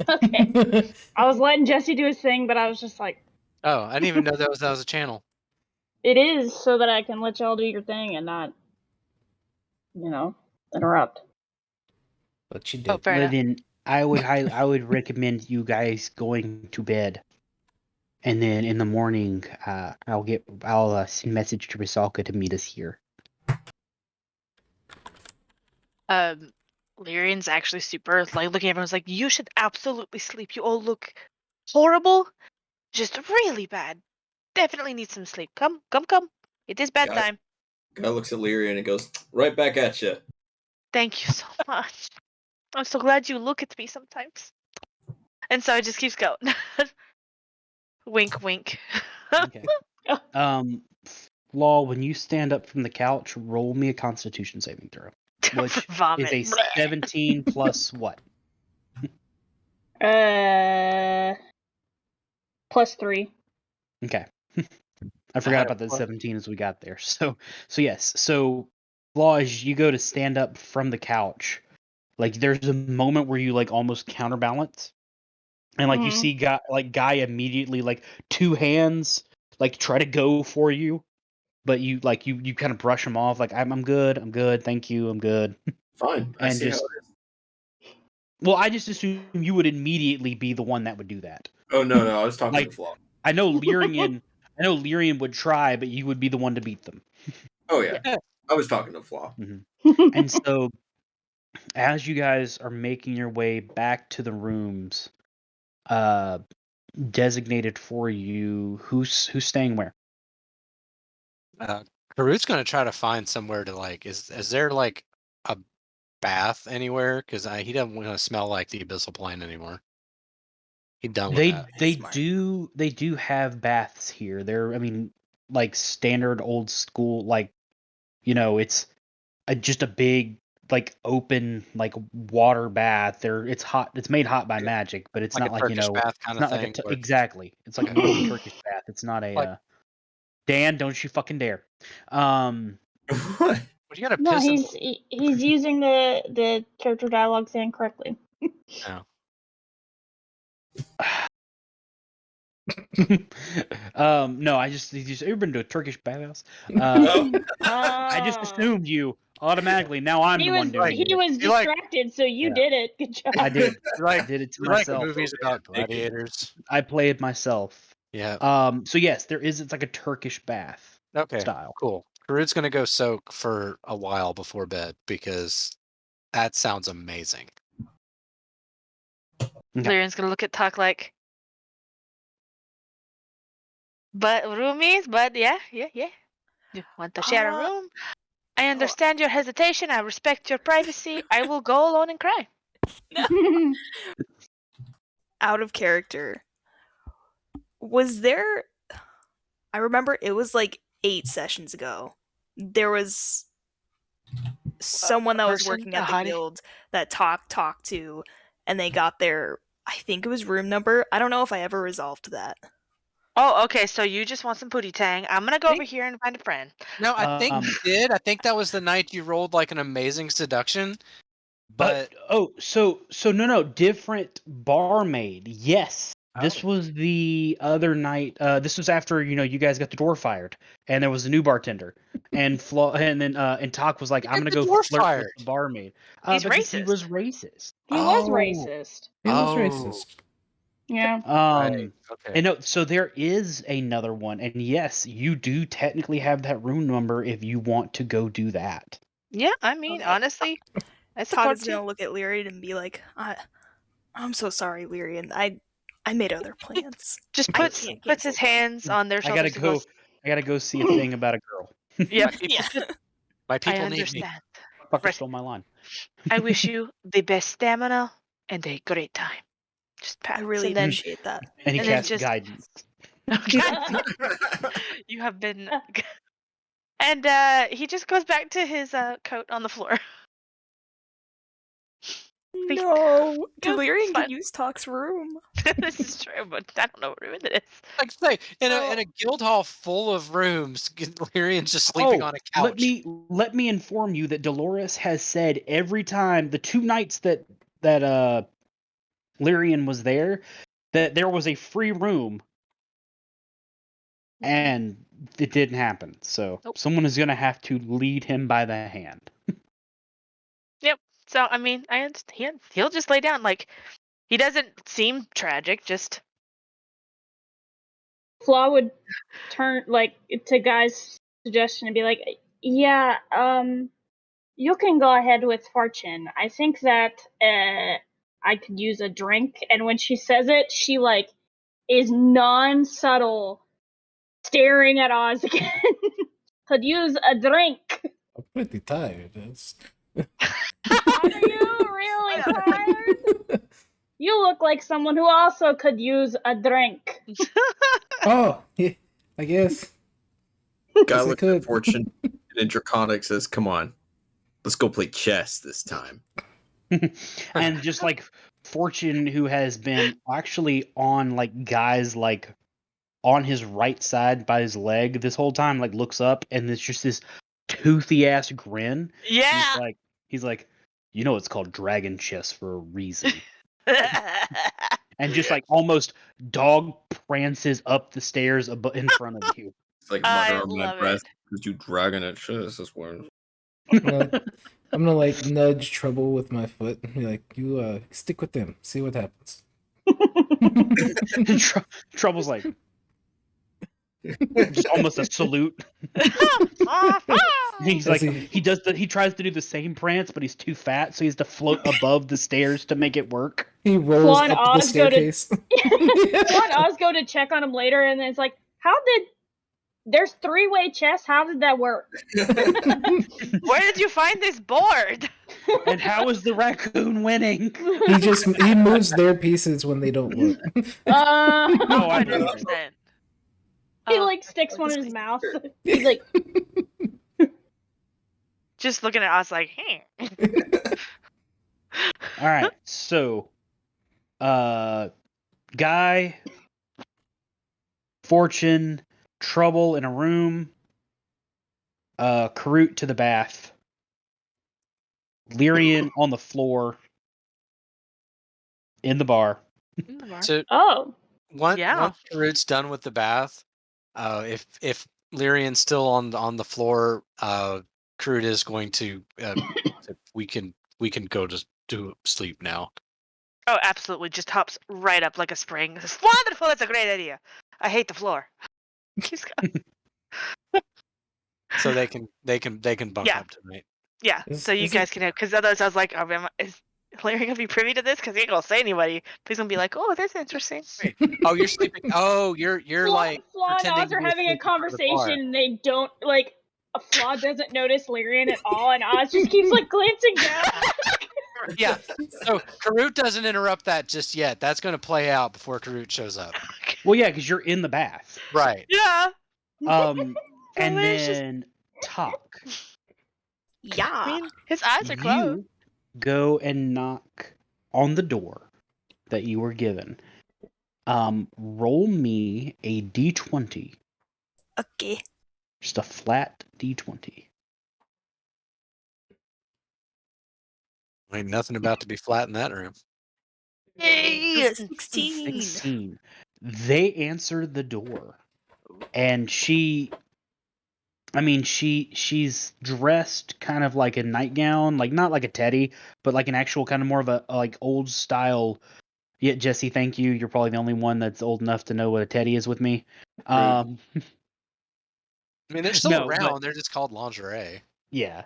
Okay. I was letting Jesse do his thing, but I was just like, Oh, I didn't even know that was a channel. it is so that I can let y'all do your thing and not, interrupt. But you Oh, did. fair enough. then I would recommend you guys going to bed, and then in the morning, I'll send message to Risalka to meet us here. Lyrian's actually super like looking at everyone's like, you should absolutely sleep. You all look horrible. Just really bad. Definitely need some sleep. Come. It is bedtime. Guy looks at Lyrian and goes, right back at you. Thank you so much. I'm so glad you look at me sometimes. And so it just keeps going. Wink, wink. Okay. Law, when you stand up from the couch, roll me a Constitution saving throw, which is Vomit. a 17 plus what? +3. Okay. I forgot had about that a- 17 as we got there. So yes. So Law, as you go to stand up from the couch, like there's a moment where you like almost counterbalance, and like you Mhm. see Guy immediately like two hands like try to go for you, but you like you kind of brush them off like I'm good, thank you, I'm good. Fine. I And see how just it is. well, I just assume you would immediately be the one that would do that. Oh no, I was talking Like to Flaw. I know Lyrian would try, but you would be the one to beat them. Oh yeah. I was talking to Flaw. And so as you guys are making your way back to the rooms designated for you, who's staying where? Karut's gonna try to find somewhere to like. Is there like a bath anywhere? Because he doesn't want to smell like the abyssal plane anymore. He's done with that. They do have baths here. They're like standard old school, like it's just a big like open like water bath. It's hot. It's made hot by magic, but it's Like not a like Turkish bath kind it's of not like thing. where- exactly. It's like a normal Turkish bath. It's not a Like- Dan, don't you fucking dare. What? But you gotta No, piss in he's using the character dialogue incorrectly. No, I just you ever been to a Turkish bathhouse? No. I just assumed you automatically. Now I'm He the was one doing it. he was You like- distracted, so you Yeah. did it. Good job. I did. Like- I did it to You like myself. movies Oh, man, about naked. gladiators? I played myself. Yeah. So yes, there is. It's like a Turkish bath Okay. style. Cool. Karut's gonna go soak for a while before bed because that sounds amazing. Okay. Lyrian's gonna look at Tuck like, but roomies, but yeah. You want to share a room? I understand your hesitation. I respect your privacy. I will go alone and cry. Out of character. Was there? I remember it was like 8 sessions ago. There was someone that was person? working at the Hottie? guild that talked to, and they got their, I think it was room number. I don't know if I ever resolved that. Oh, okay. So you just want some pootie tang. I'm gonna go over here and find a friend. No, I think Um, you did. I think that was the night you rolled like an amazing seduction. But so no, different barmaid. Yes. This was the other night. This was after you guys got the door fired, and there was a new bartender, and and Talk was like, You "I'm got gonna the go door flirt with fired. the barmaid," He's because he racist. was racist. He was Oh. racist. He was Oh. racist. Yeah. Right. Okay. And no, so there is another one, and yes, you do technically have that room number if you want to go do that. Yeah, I mean, Okay. honestly, I Todd support is you. gonna look at Lyrian and be like, I'm so sorry, Lyrian. I made other plans. Just I puts can't puts his cancel them." hands on their I gotta shoulders and goes, go see a thing about a girl. "Yep, Yeah. My I people need me. understand. Fucker Right. stole my line. I wish you the best stamina and a great time." Just I pats, really and then appreciate that. And he And then casts just- guidance. you have been. And he just goes back to his coat on the floor. No, No, Delirium it's can fine. use Talk's room. This is true, but I don't know what room it is. Like say, in a guild hall full of rooms, Lyrian's just sleeping on a couch. Let me inform you that Dolores has said every time the 2 nights that Lyrian was there, that there was a free room, and it didn't happen. So Nope. someone is gonna have to lead him by the hand. So I mean, I understand. He'll just lay down. Like he doesn't seem tragic. Just Flaw would turn to Guy's suggestion and be like, "Yeah, you can go ahead with Fortune. I think that I could use a drink." And when she says it, she is non-subtle, staring at Oz again. Could use a drink. I'm pretty tired. That's... Are you really tired? You look like someone who also could use a drink. Oh, yeah, I guess. Guy Yes, I looks at could. Fortune and in Draconic says, "Come on, let's go play chess this time." And just like Fortune, who has been actually on like guys like on his right side by his leg this whole time, like looks up and it's just this toothy ass grin. Yeah. He's like, you know, it's called dragon chess for a reason. And just like almost dog prances up the stairs in front of you. It's like I mutter on my love breath it. because you dragon at chess is one. I'm gonna like nudge Trouble with my foot and be like, "You stick with them. See what happens." And Trouble's like, just almost a salute. He's As like, he tries to do the same prance, but he's too fat, so he has to float above the stairs to make it work. he rolls Flaw and up the Oz go to- staircase. Flaw and Oz go to check on him later, and it's like, there's three-way chess? How did that work? Where did you find this board? And how is the raccoon winning? he moves their pieces when they don't look. Oh, I know. 100%. He Oh, like sticks one in his mouth. He's like, just looking at us like, hey. All right, so, Guy, Fortune, Trouble in a room, Karut to the bath, Lyrian on the floor, in the bar. So oh, once Yeah. Karut's done with the bath, if Lyrian's still on the floor, Karut is going to we can go to sleep now. Oh, absolutely. Just hops right up like a spring. This is wonderful. That's a great idea. I hate the floor. Keeps going. So they can bunk Yeah. up tonight. Yeah. So you guys can have, because otherwise I was like, is Larry gonna be privy to this? Because he ain't gonna say anybody. But he's gonna be like, oh, that's interesting. Oh, you're sleeping. Oh, you're like Flaw and pretending Oz to are be having a asleep in front of the bar. conversation, and they don't like. Flaw doesn't notice Lyrian at all, and Oz just keeps like glancing down. Yeah. So Karut doesn't interrupt that just yet. That's going to play out before Karut shows up. Well, yeah, because you're in the bath. Right. Yeah. And Delicious. then Talk. I Yeah. mean, his eyes are closed. You go and knock on the door that you were given. Roll me a d20. Okay. Just a flat d20. Ain't nothing about to be flat in that room. Yay! 16. 16. They answer the door. And she's dressed kind of like a nightgown, like not like a teddy, but like an actual kind of more of a like old style. Yeah, Jesse, thank you. You're probably the only one that's old enough to know what a teddy is with me. I mean, they're still No, around. but- They're just called lingerie. Yeah.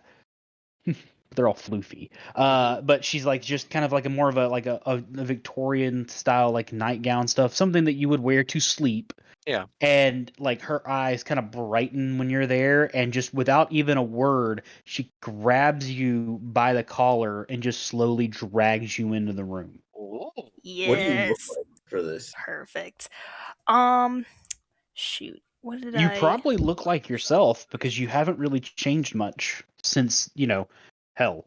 They're all floofy. But she's like just kind of like a more of a Victorian style like nightgown stuff, something that you would wear to sleep. Yeah. And like her eyes kind of brighten when you're there, and just without even a word, she grabs you by the collar and just slowly drags you into the room. What do you Yes. look like for this? Perfect. Shoot. What did You I? probably look like yourself because you haven't really changed much since, hell.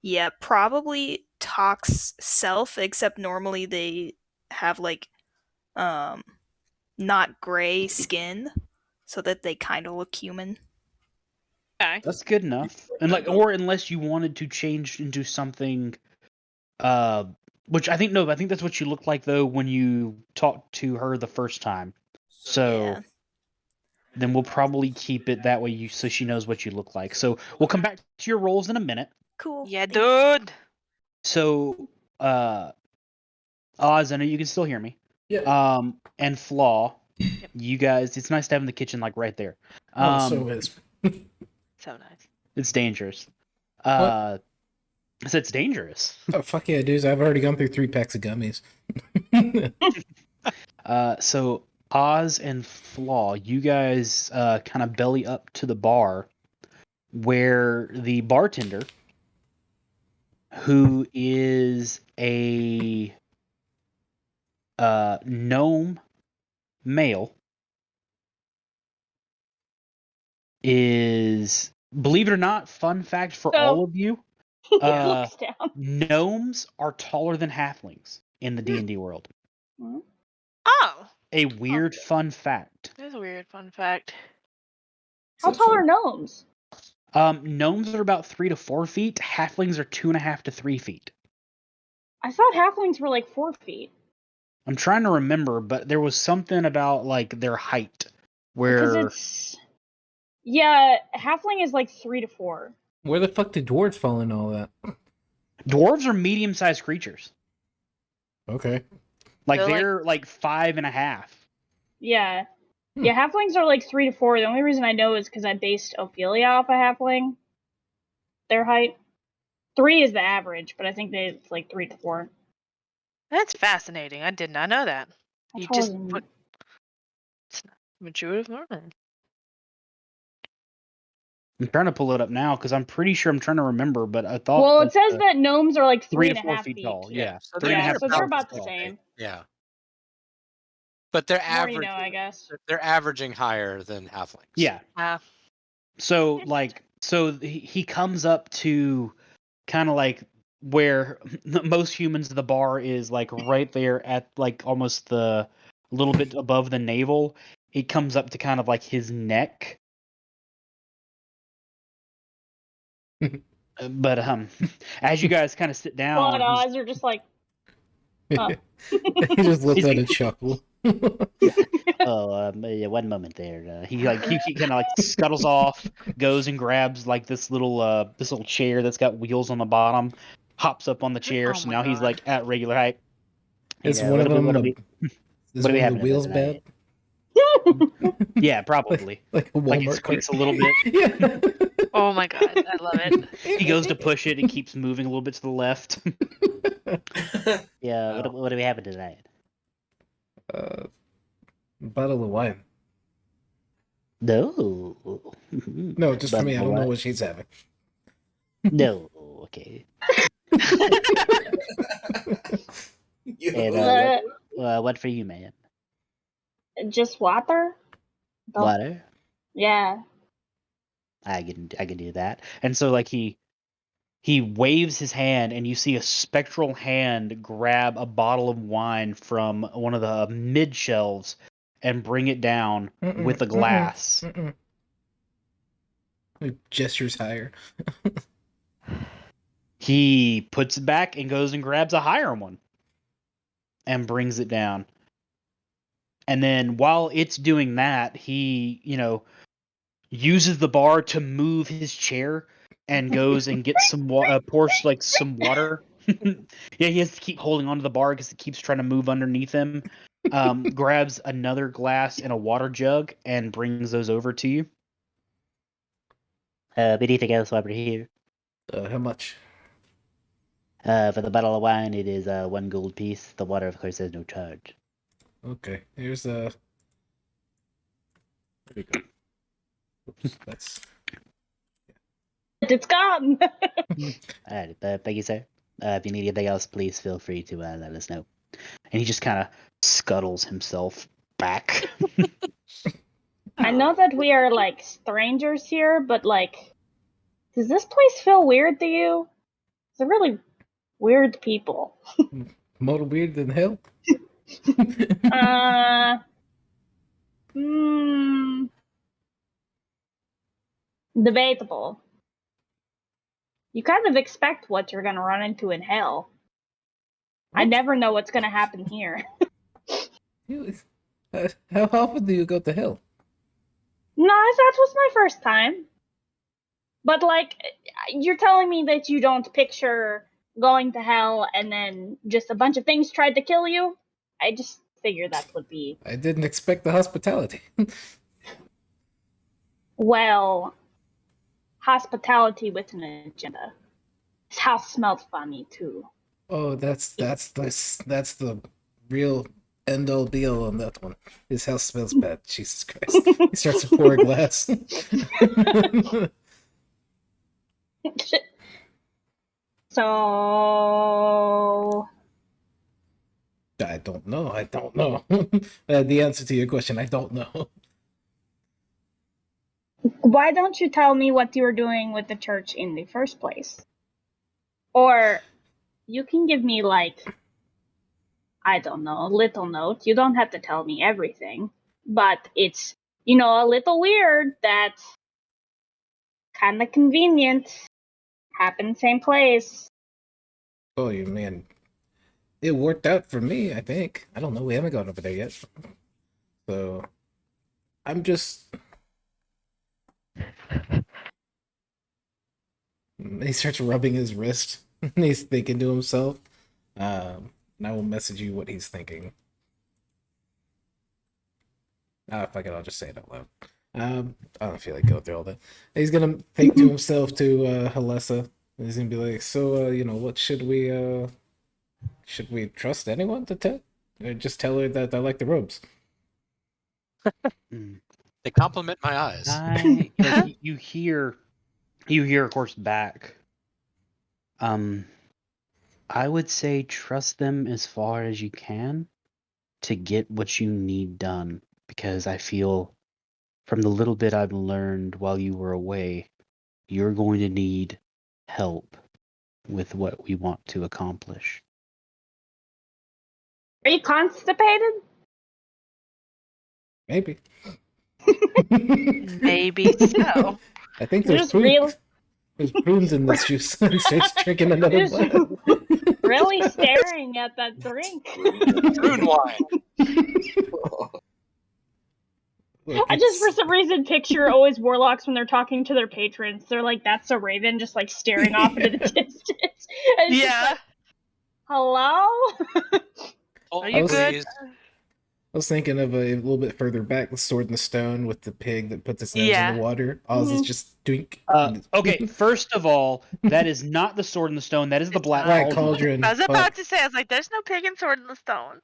Yeah, probably Talk's self, except normally they have like not gray skin so that they kind of look human. Okay. That's good enough. And like, or unless you wanted to change into something, which I think that's what you looked like though when you talked to her the first time. So Yeah. then we'll probably keep it that way so she knows what you look like. So we'll come back to your roles in a minute. Cool. Yeah, Thanks. dude. So, Oz, I know you can still hear me. Yeah. And Flaw, you guys, it's nice to have in the kitchen like right there. So is. So nice. It's dangerous. I said it's dangerous. Oh fuck yeah, dudes! I've already gone through 3 packs of gummies. So Oz and Flaw, you guys kind of belly up to the bar where the bartender, who is a gnome male, is, believe it or not, fun fact for So- all of you, He looks down. gnomes are taller than halflings in the D&D world. Oh, A weird fun fact. that's a weird fun fact. How Is that tall are fun? gnomes? Gnomes are about 3 to 4 feet. Halflings are 2.5 to 3 feet. I thought halflings were like 4 feet. I'm trying to remember, but there was something about like their height Because where halfling is like 3 to 4. Where the fuck did dwarves fall in all that? dwarves are medium-sized creatures. Okay. Like They're like- they're like 5.5. Yeah. Hmm. Yeah, halflings are like 3 to 4. The only reason I know is because I based Ophelia off a halfling. Their height. 3 is the average, but I think it's like 3 to 4. That's fascinating. I did not know that. How You tall just is it? put intuitive learning. I'm trying to pull it up now because I'm pretty sure I'm trying to remember, but I thought. Well, that, it says that gnomes are like 3 3 to and a 4 half feet feet. tall. Yeah, So three and a Yeah, half so they're feet about the tall. same. Yeah. But they're More you averaging. know, I guess. They're averaging higher than halflings. Yeah. So he comes up to kind of like where most humans, the bar is like right there at like almost the little bit above the navel. He comes up to kind of like his neck. But as you guys kind of sit down, Claude eyes are just like, oh. He just looked He's at like- it chuckle. yeah, one moment there. He kind of like scuttles off, goes and grabs like this little chair that's got wheels on the bottom, hops up on the chair. Oh So my now he's God. like at regular height. Is Yeah, one of them what is what do we one of have the wheels bad? Yeah, probably. Like a Like it Walmart squeaks cart. a little bit. Yeah. Oh my God, I love it. He goes to push it. It keeps moving a little bit to the left. Yeah. Wow. What do we have tonight? Bottle of wine. No. No, just for me. I don't know what she's having. No. Okay. You- What for you, man? just water? The- Water. Yeah. I can do that. And so like he waves his hand and you see a spectral hand grab a bottle of wine from one of the mid shelves and bring it down with a glass. He gestures higher. He puts it back and goes and grabs a higher one and brings it down. And then while it's doing that, he, uses the bar to move his chair and goes and gets some pours like some water. Yeah, he has to keep holding onto the bar because it keeps trying to move underneath him. Grabs another glass and a water jug and brings those over to you. Anything else while we're here? How much? For the bottle of wine, it is 1 gold piece. The water, of course, has no charge. Okay, here's There we go. Oops, that's. It's gone! All right, thank you, sir. If you need anything else, please feel free to let us know. And he just kind of scuttles himself back. I know that we are like strangers here, but like, does this place feel weird to you? They're really weird people. More weird than hell. Debatable. You kind of expect what you're gonna run into in hell. I never know what's gonna happen here. How often do you go to hell? No, that was my first time. But like, you're telling me that you don't picture going to hell and then just a bunch of things tried to kill you? I just figured that would be. I didn't expect the hospitality. Well, hospitality with an agenda. This house smelled funny too. Oh, that's the real end all be all on that one. His house smells bad. Jesus Christ! He starts to pour a glass. So I don't know. The answer to your question, I don't know. Why don't you tell me what you were doing with the church in the first place? Or you can give me, like, I don't know, a little note. You don't have to tell me everything. But it's, a little weird. That's kind of convenient. Happened same place. Oh, you man. It worked out for me, I think. I don't know. We haven't gone over there yet. So, I'm just. He starts rubbing his wrist. And he's thinking to himself. And I will message you what he's thinking. Fuck it, I'll just say it out loud. I don't feel like going through all that. He's gonna think to himself to Halessa. He's gonna be like, so, what should we trust anyone to tell? Or just tell her that I like the robes. They compliment my eyes. You hear, of course, back. I would say trust them as far as you can to get what you need done, because I feel from the little bit I've learned while you were away, you're going to need help with what we want to accomplish. Are you constipated? Maybe. Maybe so. I think There's there's prunes in this juice. He starts drinking another Just one. really staring at that drink. Prune wine. Look, I just, for it's- some reason, picture always warlocks when they're talking to their patrons. They're like, that's a raven, just like staring off into the distance. And it's just Yeah. like, hello? Are I you was- good? I was thinking of a little bit further back, the sword in the stone with the pig that puts its nose in Yeah. the water. Oz is Mhm. just drink. Okay, first of all, that is not the sword in the stone. That is the It's black not. Black cauldron. cauldron. I was Fuck. about to say, I was like, there's no pig and sword in the stone.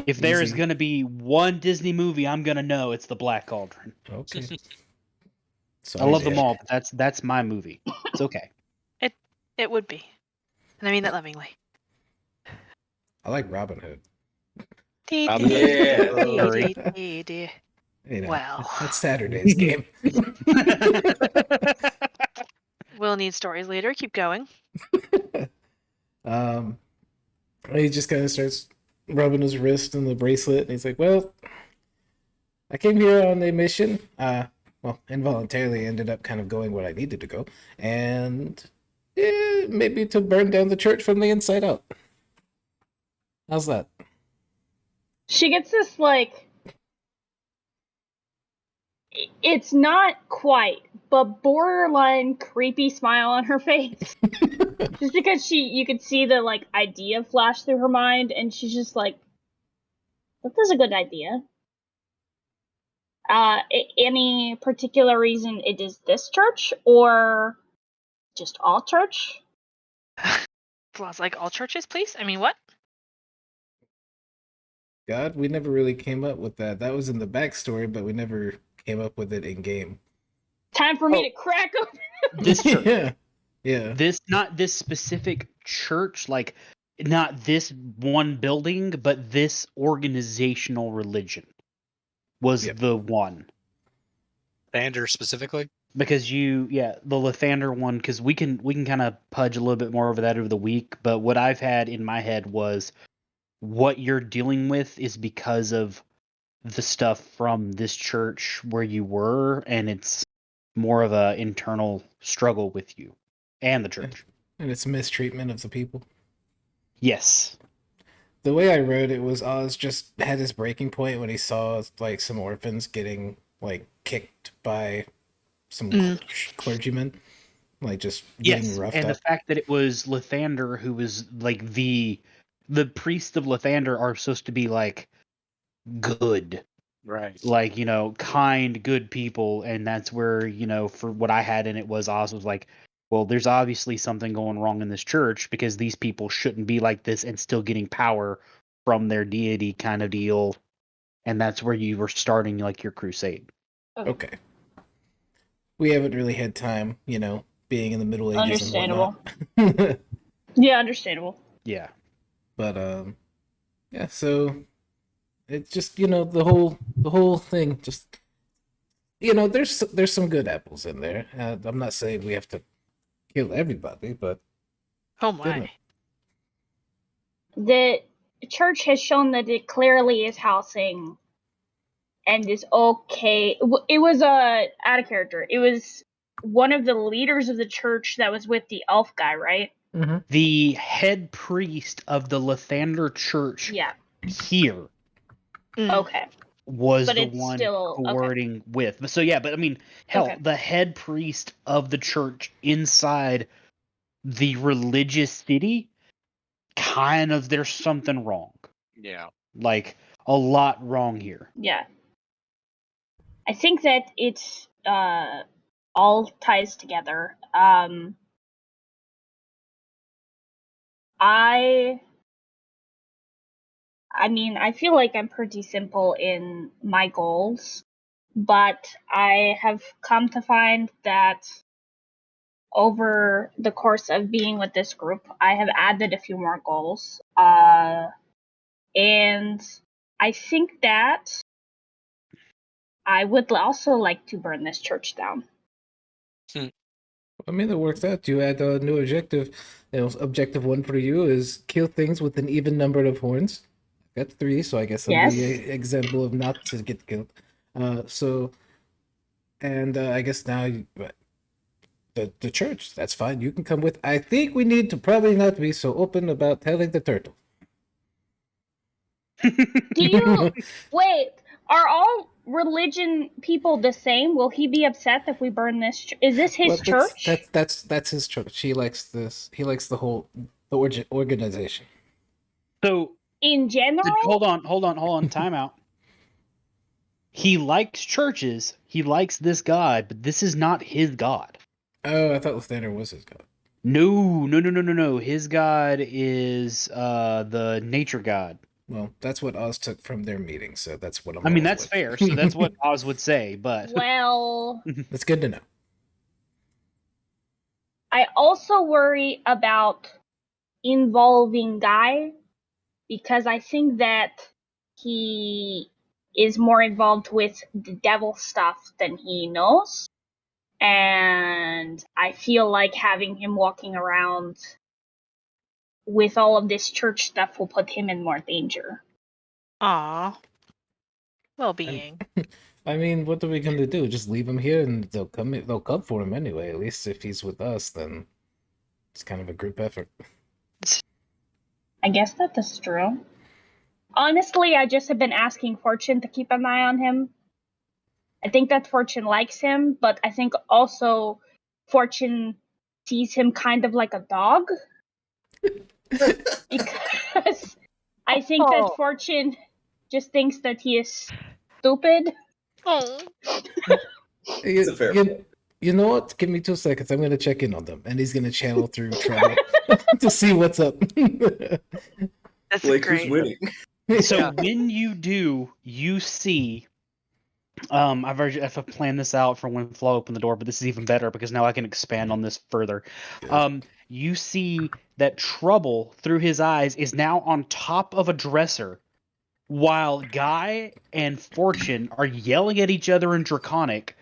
If there is Easy. going to be one Disney movie, I'm going to know it's the Black Cauldron. Okay. I Sorry, love them Dan. all, but that's my movie. It's okay. It would be. And I mean that lovingly. I like Robin Hood. Yeah. You know, Wow. that's Saturday's game. We'll need stories later. Keep going. He just kind of starts rubbing his wrist and the bracelet, and he's like, "Well, I came here on a mission. Well, involuntarily ended up kind of going where I needed to go, and maybe to burn down the church from the inside out. How's that?" She gets this, like, it's not quite, but borderline creepy smile on her face. Just because you could see the, like, idea flash through her mind, and she's just like, that is a good idea. Any particular reason it is this church, or just all church? Flaws like all churches, please. I mean, what? God, we never really came up with that. That was in the backstory, but we never came up with it in game. Time for me to crack open. This church. Yeah. Not this specific church, like not this one building, but this organizational religion was Yep. the one. Vander specifically. Because the Lathander one, because we can kind of pudge a little bit more over that over the week, but what I've had in my head was what you're dealing with is because of the stuff from this church where you were, and it's more of a internal struggle with you and the church. And it's mistreatment of the people. Yes. The way I wrote it was Oz just had his breaking point when he saw like some orphans getting like kicked by some clergymen, like just getting roughed and up. the fact that it was Lathander who was like the priests of Lathander are supposed to be like good, Right. like, kind, good people, and that's where, for what I had in it was Oz was like, well, there's obviously something going wrong in this church because these people shouldn't be like this and still getting power from their deity kind of deal, and that's where you were starting like your crusade. Okay. We haven't really had time, being in the Middle Ages Understandable. and whatnot. Yeah, understandable. Yeah. But yeah, so it's just, the whole thing just there's some good apples in there. I'm not saying we have to kill everybody, but Oh you my. know, The church has shown that it clearly is housing and is okay. It was out of character. It was one of the leaders of the church that was with the elf guy, right? The head priest of the Lathander Church Yeah. here Okay. was But the it's one still okay. coordinating with. So yeah, but I mean, hell, Okay. the head priest of the church inside the religious city, kind of, there's something wrong. Yeah. Like a lot wrong here. Yeah. I think that it's all ties together. I mean, I feel like I'm pretty simple in my goals, but I have come to find that over the course of being with this group, I have added a few more goals. And I think that I would also like to burn this church down. I mean, it works out. You add a new objective. Objective 1 for you is kill things with an even number of horns. That's 3, so I guess I'm Yes. the example of not to get killed. I guess now the church. That's fine. You can come with. I think we need to probably not be so open about telling the turtle. Do you wait? Are all religion people the same? Will he be upset if we burn this? Is this his church? That's his church. He likes this. He likes the whole organization. So In general, hold on, time out. He likes churches, he likes this god, but this is not his god. Oh, I thought Lathander was his god. No. His god is the nature god. Well, that's what Oz took from their meeting, so that's what I'm. I mean, rolling that's with. fair. So that's what Oz would say, but well, That's good to know. I also worry about involving Guy because I think that he is more involved with the devil stuff than he knows. And I feel like having him walking around with all of this church stuff will put him in more danger. Aw. Well-being. I mean, what are we gonna do? Just leave him here, and they'll come. They'll come for him anyway. At least if he's with us, then it's kind of a group effort. I guess that is true. Honestly, I just have been asking Fortune to keep an eye on him. I think that Fortune likes him, but I think also Fortune sees him kind of like a dog. Because I think that Fortune just thinks that he is stupid. Oh. It's a fair point. You know what? Give me 2 seconds. I'm gonna check in on them, and he's gonna channel through Trouble to see what's up. That's Like, great. who's winning? so when you do, you see I've planned this out for when Flo opened the door, but this is even better because now I can expand on this further. You see that Trouble through his eyes is now on top of a dresser while Guy and Fortune are yelling at each other in Draconic,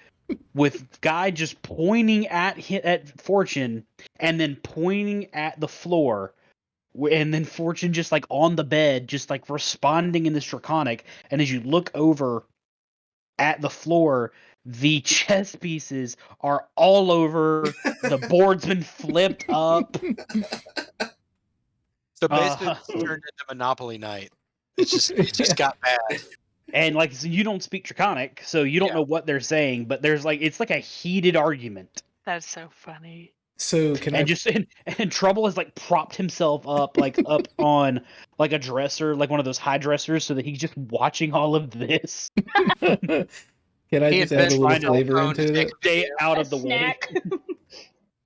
with Guy just pointing at Fortune and then pointing at the floor, and then Fortune just like on the bed, just like responding in this Draconic. And as you look over at the floor, the chess pieces are all over. The board's been flipped up. So basically, it's turned into Monopoly night. It just got bad. And like, so you don't speak Draconic, so you don't know what they're saying, but there's like, it's like a heated argument. That's so funny. So can and Trouble has like propped himself up like up on like a dresser, like one of those high dressers, so that he's just watching all of this. Can I just add a little flavor into that? Stay out of the way.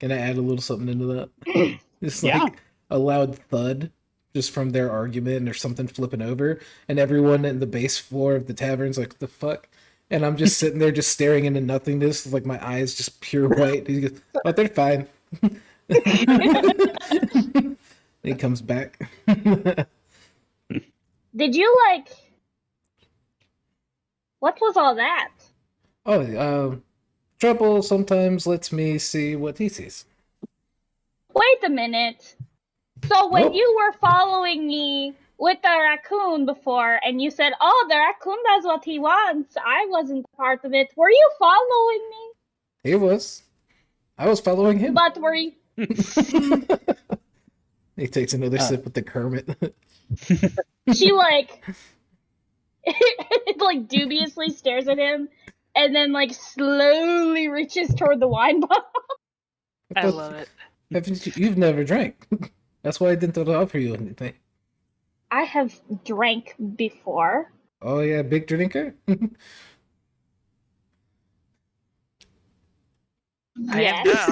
Can I add a little something into that? Just like a loud thud just from their argument or something flipping over, and everyone in the base floor of the tavern's like, the fuck? And I'm just sitting there just staring into nothingness, like my eyes just pure white. He goes, oh, they're fine. He comes back. Did you like... What was all that? Trouble sometimes lets me see what he sees. Wait a minute. So when Nope. you were following me with the raccoon before, and you said, "Oh, the raccoon does what he wants," I wasn't part of it. Were you following me? He was. I was following him. But were you? He takes another sip with the Kermit. She like like dubiously stares at him, and then like slowly reaches toward the wine bottle. I love it. You've never drank. That's why I didn't offer you anything. I have drank before. Oh yeah, big drinker. I am Yes.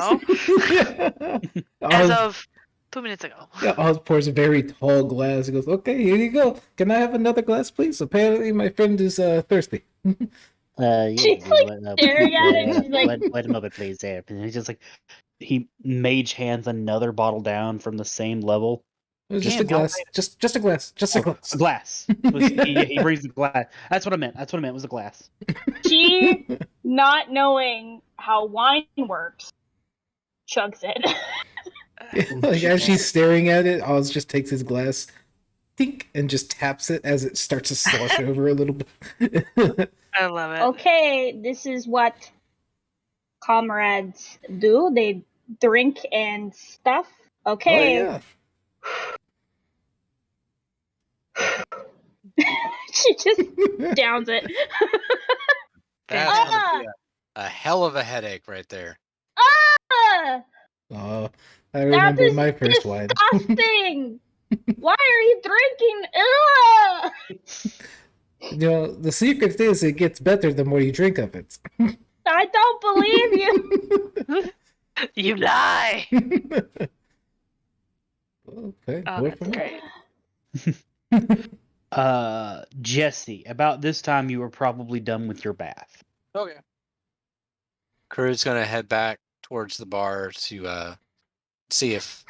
now. As of 2 minutes ago. Yeah, Oz pours a very tall glass. He goes, "Okay, here you go. Can I have another glass, please? Apparently, my friend is thirsty." Yeah, She's like staring at it. She's like, wait a moment, please. There, and he's just like, he mage hands another bottle down from the same level. It was just a Damn, y'all glass. Just a glass. Just a glass. A glass. He brings the glass. That's what I meant. That's what I meant. Was a glass. she, not knowing how wine works, chugs it. Like as she's staring at it, Oz just takes his glass, tink, and just taps it as it starts to slosh over a little bit. I love it. Okay, this is what comrades do. They drink and stuff. Okay. Oh She just downs it. That's Ah! gonna be a hell of a headache right there. Ah! Oh, I remember is my first wine. Disgusting! Why are you drinking? Ugh! You know, the secret is it gets better the more you drink of it. I don't believe you. You lie. Okay, Oh, more that's from great. Jesse, about this time you were probably done with your bath. Okay. Crew's gonna head back towards the bar to see if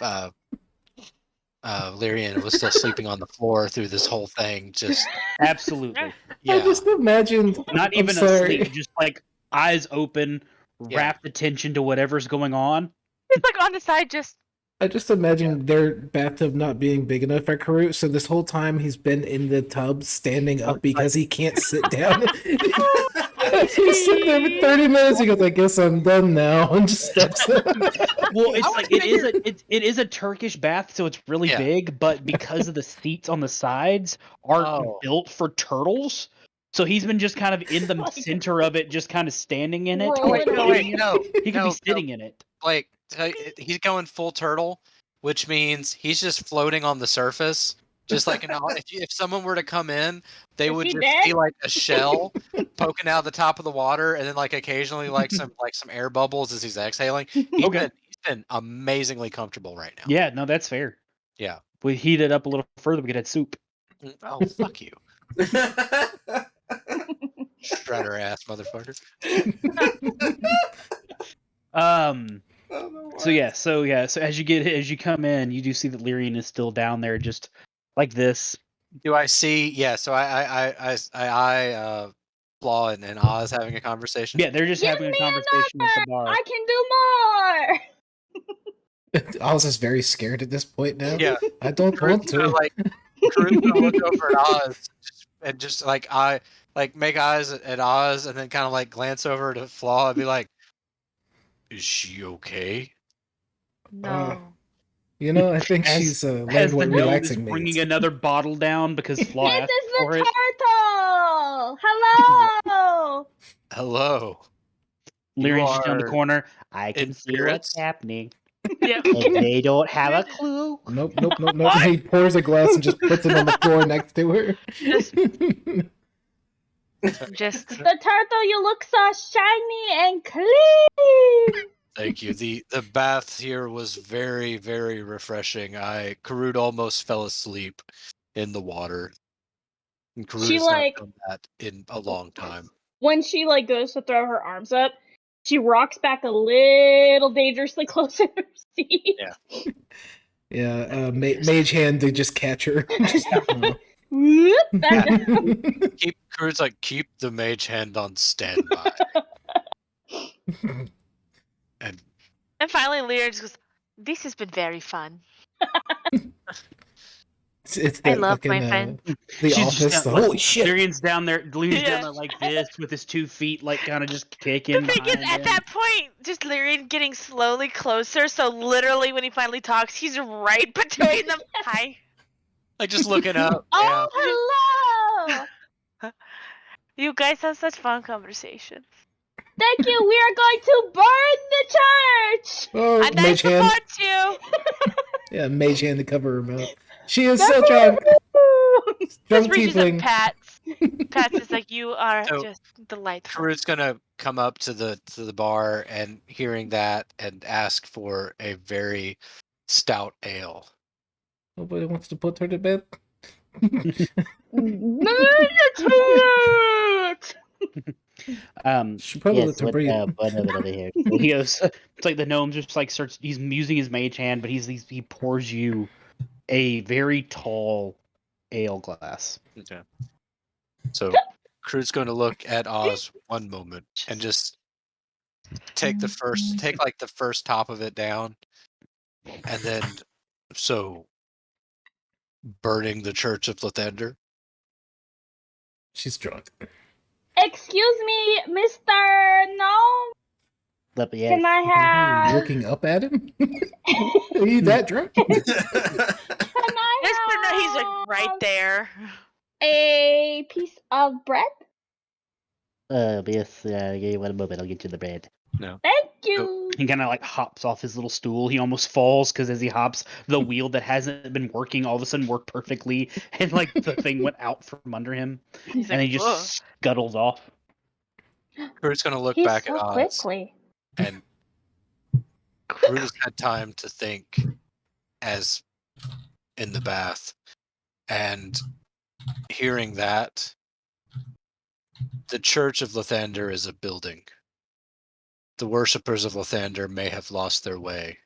Lyrian was still sleeping on the floor through this whole thing. Just Absolutely. yeah. I just imagined. Not I'm even sorry. asleep, just like eyes open, Yeah. rapt attention to whatever's going on. It's like on the side, just I just imagine their bathtub not being big enough for Karut, so this whole time he's been in the tub standing up because he can't sit down. He's sitting there for 30 minutes. He goes, "I guess I'm done now," and just steps up. Well, it's like it is a Turkish bath, so it's really Yeah. big, but because of the seats on the sides aren't Oh. built for turtles, so he's been just kind of in the center of it, just kind of standing in it. Rolling He could around. be- no, he could be sitting in it. like he's going full turtle, which means he's just floating on the surface. Just like if someone were to come in, they Is would he just dead? see like a shell poking out the top of the water, and then like occasionally like some air bubbles as he's exhaling. He's been amazingly comfortable right now. Yeah, no, that's fair. Yeah. If we heat it up a little further, we could add soup. Oh fuck you, shredder ass motherfucker. So as you come in, you do see that Lyrian is still down there, just like this. Do I see? Yeah. So I Flaw and Oz having a conversation. Yeah, they're just Give having a me conversation at the bar. I can do more. Oz is very scared at this point now. Yeah. I don't want Crew's gonna, to. Crew's gonna look over at Oz and just make eyes at Oz and then kind of like glance over to Flaw and be like, "Is she okay?" no. You know, I think As- she's As learned the what gnome is relaxing bringing means. another bottle down because Flaw This asked is for the it. turtle. Hello. Hello. Lyrian's just down the are corner. I can in see what's spirits? happening. Yeah. And they don't have a clue. Nope. He pours a glass and just puts it on the floor next to her. Just The turtle, you look so shiny and clean. Thank you. The bath here was very, very refreshing. Karut almost fell asleep in the water. And Karut She, has not like- done that in a long time. When she like goes to throw her arms up, she rocks back a little dangerously close in her seat. Yeah. Yeah, mage hand to just catch her. Whoop, back down. Karut's like, keep the mage hand on standby. And And finally, Lyra just goes, "This has been very fun. It's I that love fucking my friend." the She's just office. down, Holy shit! Lyrian's down there down Yeah. there like this with his 2 feet like kind of just The kicking thing is, behind at him. that point, just Lyrian getting slowly closer, so literally when he finally talks, he's right between them. Hi. like just looking up. Oh, hello! You guys have such fun conversations. Thank you. We are going to burn the church. Oh, And I mage hand. support you. Yeah, mage hand to cover her mouth. She is so drunk. Drunk Just reaches and tiefling. pats. Pats is like, you are So, just delightful. Karut's gonna come up to the bar and hearing that and ask for a very stout ale. Nobody wants to put her to bed. Burn the church. Should probably Yes, let her what, breathe. one of it over here. So he goes. It's like the gnome just like starts. He's using his mage hand, but he pours you a very tall ale glass. Okay. So Karut's going to look at Oz one moment and just take the first top of it down, and then so burning the Church of Lathander. She's drunk. Excuse me, Mr. Gnome. But yes, Can I have? Looking up at him? Are you that drunk? Can I Mr. No, he's like have right there. a piece of bread? yes. Give me 1 moment. I'll get you the bread. Thank you. He kind of like hops off his little stool. He almost falls because as he hops, the wheel that hasn't been working all of a sudden worked perfectly, and like the thing went out from under him, He's and like, he just "Whoa." scuttles off. Karut's going to look He's back so at Oz, quickly. and Karut has had time to think as in the bath, and hearing that, the Church of Lathander is a building. The worshippers of Lathander may have lost their way.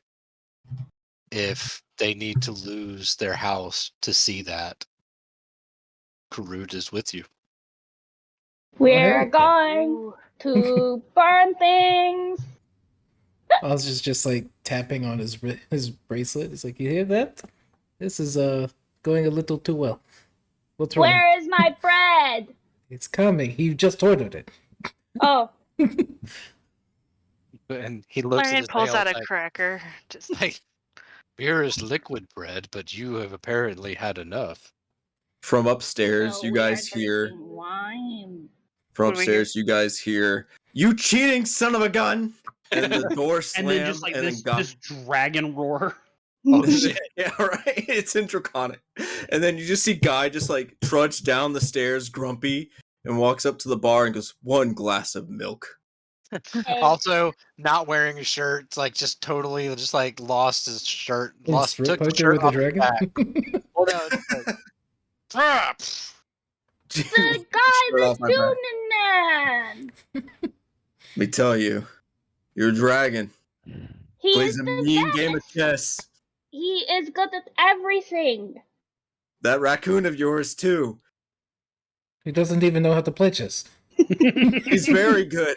If they need to lose their house to see that, Karut is with you. We're yeah. going to burn things. Oz is just like tapping on his bracelet. He's like, you hear that? This is going a little too well. What's wrong? Where is my bread? It's coming. He just ordered it. Oh, And he looks at Lyrian his pulls ale out a like, cracker. Just like, beer is liquid bread, but you have apparently had enough. From upstairs, so you we are guys hear. drinking wine. From What do we hear? upstairs, you guys hear. You cheating son of a gun! And the door slams, And then just like this dragon roar. Oh, shit. Yeah, right. It's in Draconic. And then you just see Guy just like trudge down the stairs, grumpy, and walks up to the bar and goes, 1 glass of milk. Also, not wearing a shirt. It's like just totally just like lost his shirt. And strip Took the poker shirt with a off his dragon. back. Well, no, it's like, ah, pff. The guy, Shirt the off my back. human man. Let me tell you, your dragon He plays is a the mean best. game of chess. He is good at everything. That raccoon of yours, too. He doesn't even know how to play chess. He's very good.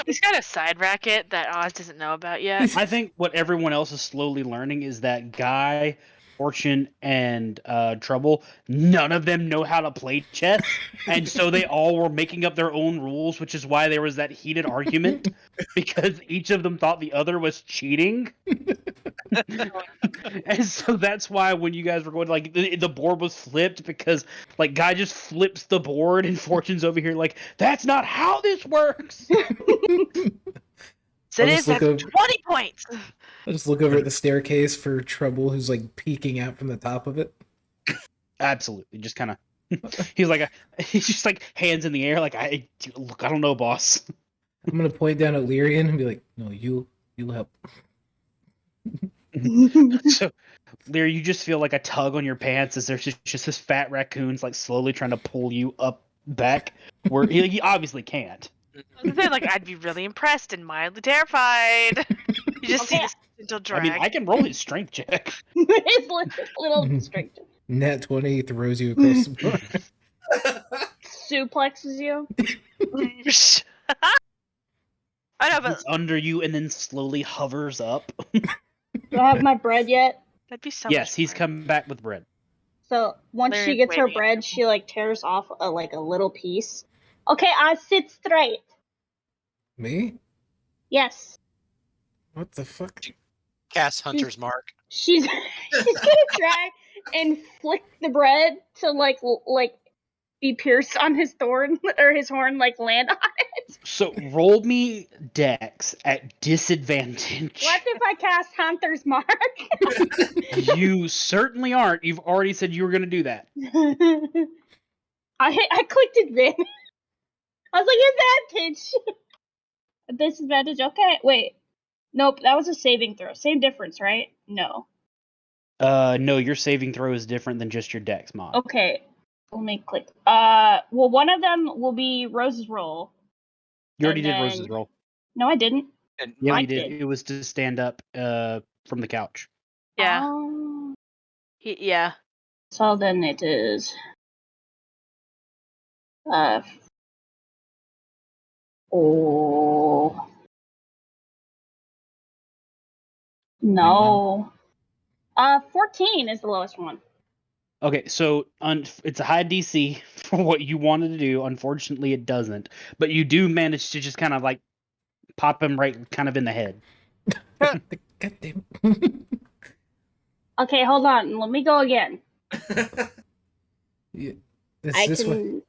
he's got a side racket that Oz doesn't know about yet. I think what everyone else is slowly learning is that Guy, Fortune, and Trouble, none of them know how to play chess, and so they all were making up their own rules, which is why there was that heated argument, because each of them thought the other was cheating. And so that's why when you guys were going, like, the board was flipped, because, like, Guy just flips the board, and Fortune's over here like, that's not how this works! So I'll it just is look that's over- 20 points. I just look over at the staircase for Trouble, who's like peeking out from the top of it. Absolutely, just kind of. He's just like hands in the air, like I don't know, boss. I'm gonna point down at Lyrian and be like, "No, you help." So, Lear, you just feel like a tug on your pants as there's just this fat raccoon's like slowly trying to pull you up back, where he obviously can't. Like, I'd be really impressed and mildly terrified. You just see Okay. this gentle I drag. mean, I can roll his strength check. His little strength Nat 20 throws you across the board. suplexes you. I know, but It's under you and then slowly hovers up. Do I have my bread yet? that'd be so Yes, much he's fun. coming back with bread. So once she Larry's gets her waving at bread, she like tears off a little piece. Okay, I sit straight. Me? Yes. What the fuck? Cast Hunter's Mark. She's gonna try and flick the bread to like be pierced on his thorn or his horn, like land on it. So roll me dex at disadvantage. What if I cast Hunter's Mark? You certainly aren't. You've already said you were going to do that. I clicked advantage. I was like advantage. Disadvantage. Okay, wait. Nope, that was a saving throw. Same difference, right? No. No, your saving throw is different than just your dex mod. Okay. Let me click. Well, one of them will be Rose's roll. You already and did then- Rose's roll. No, I didn't. And Yeah, Mike you did. did. It was to stand up from the couch. Yeah. Oh. Yeah. So then it is. Oh. No. 14 is the lowest one. Okay, so it's a high DC for what you wanted to do. Unfortunately, it doesn't. But you do manage to just kind of like pop him right kind of in the head. Goddamn. Okay, hold on. Let me go again. Yeah. I This can.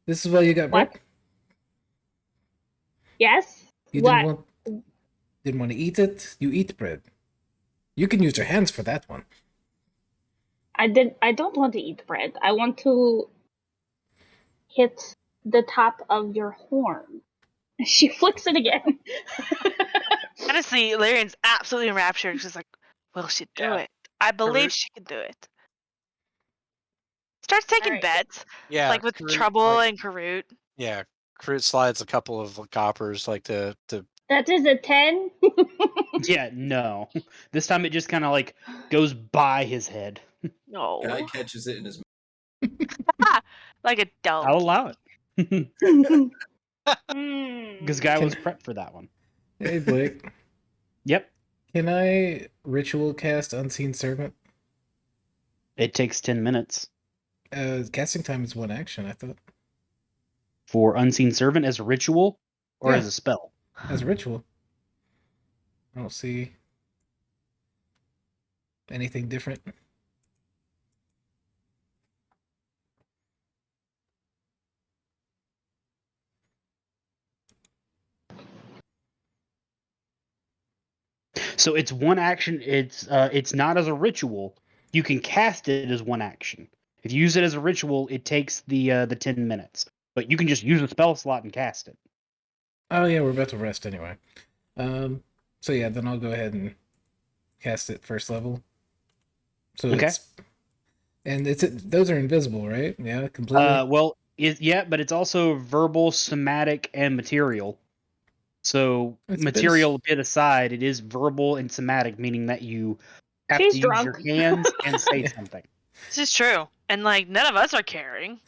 is why you got bread? What? Yes? You What? didn't want to eat it? You eat bread. You can use your hands for that one. I don't want to eat the bread. I want to hit the top of your horn. She flicks it again. Honestly, Lyrian's absolutely enraptured. She's like, will she do Yeah. it? I believe Karut- she can do it. Starts taking Alright. bets, yeah, like with Karut, Trouble like, and Karut. yeah, Karut slides a couple of coppers like to That is a 10. Yeah, no. This time it just kind of like goes by his head. No. Guy catches it in his Like a dome. I'll allow it. Hmm. Because Guy Can- was prepped for that one. Hey, Blake. Yep. Can I ritual cast Unseen Servant? It takes 10 minutes Casting time is one action, I thought. for Unseen Servant as a ritual or Yeah. as a spell. As a ritual. I don't see anything different. So it's one action. It's not as a ritual. You can cast it as one action. If you use it as a ritual, it takes the 10 minutes. But you can just use a spell slot and cast it. Oh yeah, we're about to rest anyway. So yeah, then I'll go ahead and cast it first level. So Okay. those are invisible, right? Yeah, completely. But it's also verbal, somatic, and material. So It's a bit material bit aside, it is verbal and somatic, meaning that you have She's to use drunk. your hands and say Yeah. something. This is true. And like none of us are caring.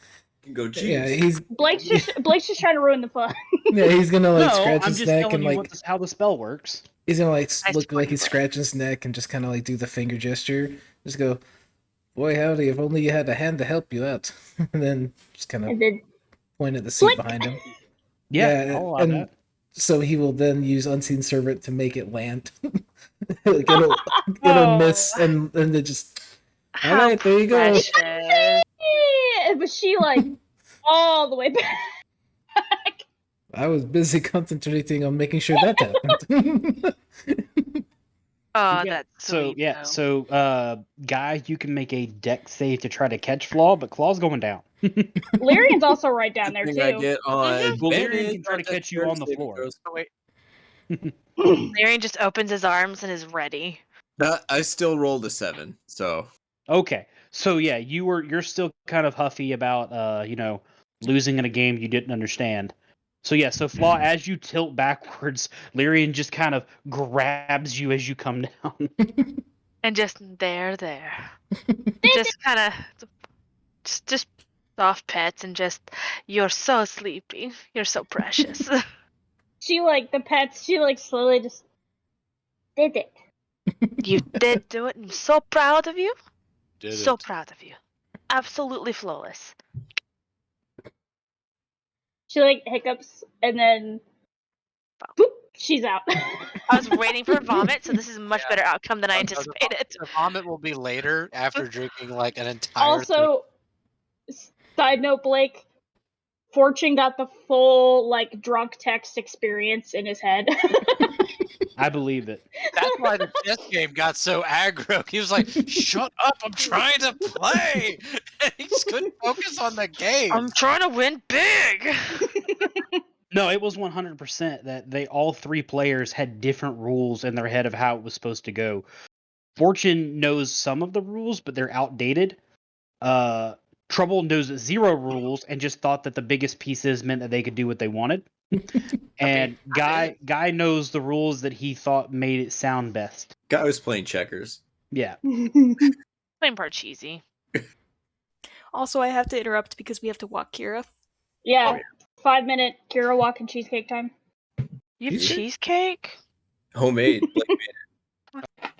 can go cheese. Yeah, he's Blake's just trying to ruin the fun. yeah, he's gonna like No, scratch I'm his just neck telling and you like how the spell works. he's gonna like I look see like what he's you scratching his neck and just kind of like do the finger gesture. Just go, boy howdy! If only you had a hand to help you out. And then just kind of And then point at the seat Flick. behind him. Yeah, Yeah, I'll allow and that. so he will then use Unseen Servant to make it land. Like, it'll miss and then just. All How right, there you go. precious. yeah, but she like all the way back. I was busy concentrating on making sure that happened. Oh, Yeah, that's sweet. though. So Guy, you can make a dex save to try to catch Flaw, but Claw's going down. Lyrian's also right down there Thing I too. get on Well, Lyrian advantage can try to on catch you on the saving floor. throws. Oh, wait. Lyrian just opens his arms and is ready. I still rolled a 7, so Okay, so yeah, you're still kind of huffy about losing in a game you didn't understand. So yeah, so Flaw, as you tilt backwards, Lyrian just kind of grabs you as you come down. And just there. just kind of just soft pets and just you're so sleepy. You're so precious. she like the pets. She like slowly just did it. You did do it. I'm so proud of you. Did So it. proud of you. Absolutely flawless. She like hiccups and then boop, she's out. I was waiting for vomit, so this is a much better outcome than I No, anticipated. the vomit will be later after drinking like an entire. Also, side note, Blake, Fortune got the full like drunk text experience in his head. I believe it. That's why the chess game got so aggro. He was like, "Shut up! I'm trying to play." He just couldn't focus on the game. I'm trying to win big. No, it was 100% that they all three players had different rules in their head of how it was supposed to go. Fortune knows some of the rules, but they're outdated. Trouble knows 0 rules and just thought that the biggest pieces meant that they could do what they wanted. And Guy knows the rules that he thought made it sound best. Guy was playing checkers. Yeah. Playing part cheesy. Also, I have to interrupt because we have to walk Kira. Yeah, 5-minute Kira walk and cheesecake time. You have Cheesecake? cheesecake? Homemade.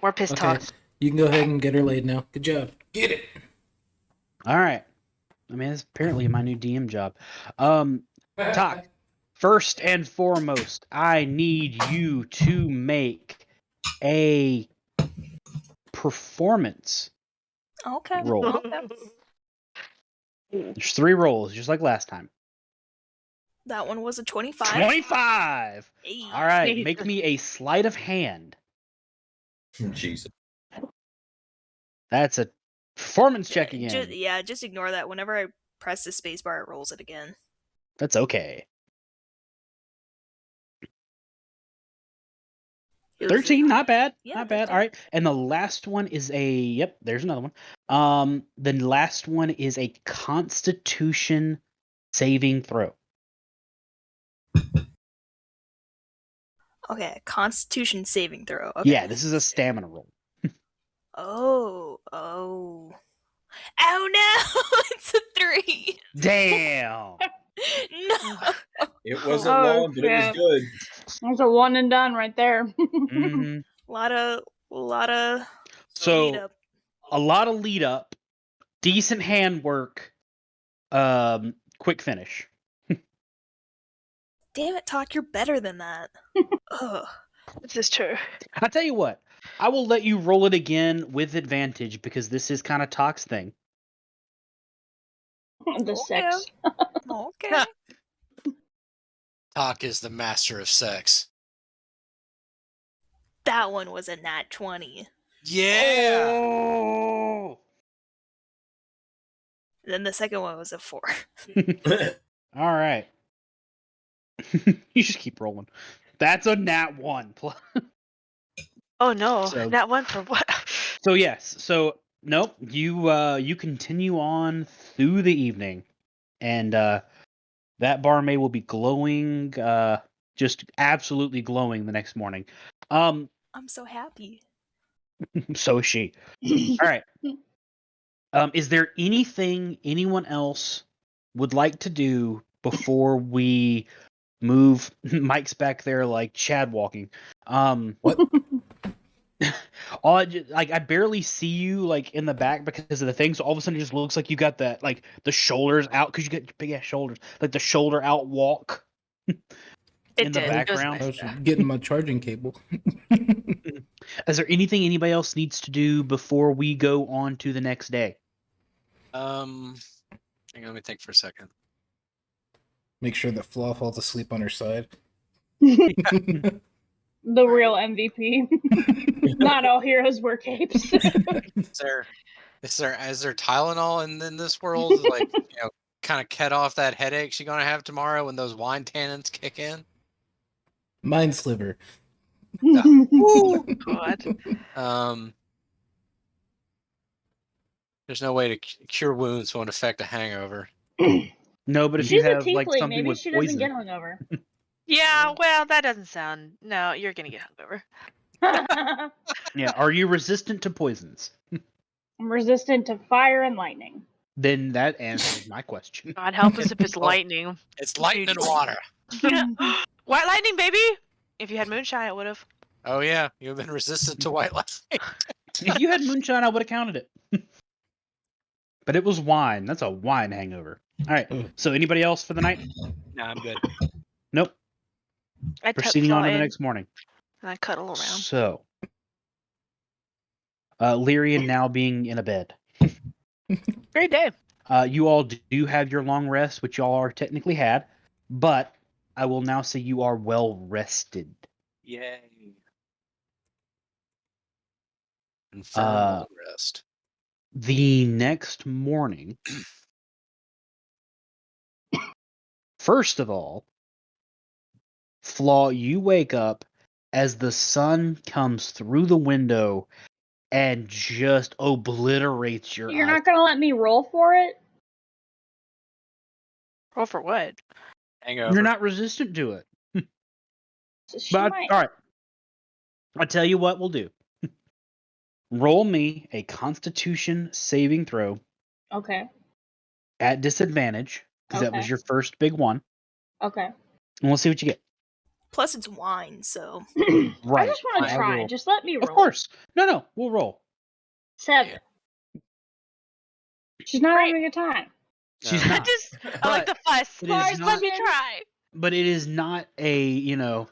More piss Okay, talk. you can go ahead and get her laid now. Good job. Get it. All right. I mean, it's apparently my new DM job. Talk. First and foremost, I need you to make a performance Okay. roll. Okay. There's 3 rolls, just like last time. That one was a 25. 25! Hey. All right, make me a sleight of hand. Jesus. That's a performance check again. Just ignore that. Whenever I press the spacebar, it rolls it again. That's okay. It was 13, not bad. Yeah, Not bad. 13. All right. And the last one is yep, there's another one. The last one is a Constitution saving throw. Okay, a Constitution saving throw. Okay. Yeah, this is a stamina roll. Oh no! It's a 3. Damn. No. It wasn't Oh, long, but it was crap. good. There's a one and done right there. Mhm. lot of lead So up. a lot of lead up, decent handwork, quick finish. Damn it, Talk, you're better than that. Ugh. This is true. I tell you what, I will let you roll it again with advantage because this is kind of Talk's thing. The Okay. sex. Okay. Talk is the master of sex. That one was a nat 20. Yeah. Oh! Then the second one was a 4. All right. You just keep rolling. That's a nat 1. Oh no, So- that one for what? So yes. So nope. You continue on through the evening, and that barmaid will be glowing, just absolutely glowing the next morning. I'm so happy. So is she. All right. Is there anything anyone else would like to do before we move? Mike's back there like Chad walking. What? I barely see you like in the back because of the thing. So all of a sudden, it just looks like you got that like the shoulders out because you got big ass shoulders, like the shoulder out walk. It In the did. It was background. I nice, was though. getting my charging cable. Is there anything anybody else needs to do before we go on to the next day? Hang on, let me think for a second. Make sure that Flaw falls asleep on her side. The real MVP. Not all heroes wear capes. Is there Tylenol in this world? Like, kind of cut off that headache she's gonna have tomorrow when those wine tannins kick in. Mind sliver. God. There's no way to cure wounds won't affect a hangover. No, but if She's you a have like tiefling. something Maybe with she doesn't poison, get hungover. Yeah, well, that doesn't sound. No, you're gonna get hungover. yeah. Are you resistant to poisons? I'm resistant to fire and lightning. Then that answers my question. God help us if it's Oh. lightning. It's lightning and water. White lightning, baby. If you had moonshine, I would have. Oh yeah, you've been resistant to white lightning. If you had moonshine, I would have counted it. But it was wine. That's a wine hangover. All right. So anybody else for the night? Nah, I'm good. Nope. I tuck Proceeding Flaw on to the in next morning. and I cuddle around. So, Lyrian now being in a bed. Great day. You all do have your long rest, which y'all are technically had, but I will now say you are well rested. Yay. Infirm long rest. The next morning, first of all, Flaw, you wake up as the sun comes through the window and just obliterates your You're eyes. not gonna let me roll for it? Roll for what? Hangover. You're not resistant to it. She But might. all right, I'll tell you what we'll do. Roll me a Constitution saving throw Okay. at disadvantage because that was Okay. your first big one, Okay. and we'll see what you get. Plus, it's wine, so. I Right. just want to I try. will- Just let me roll. Of course. No, we'll roll. 7. Yeah. She's not Great. having a good time. She's No. not. I like the fuss. It is Just let me not- try. But it is not a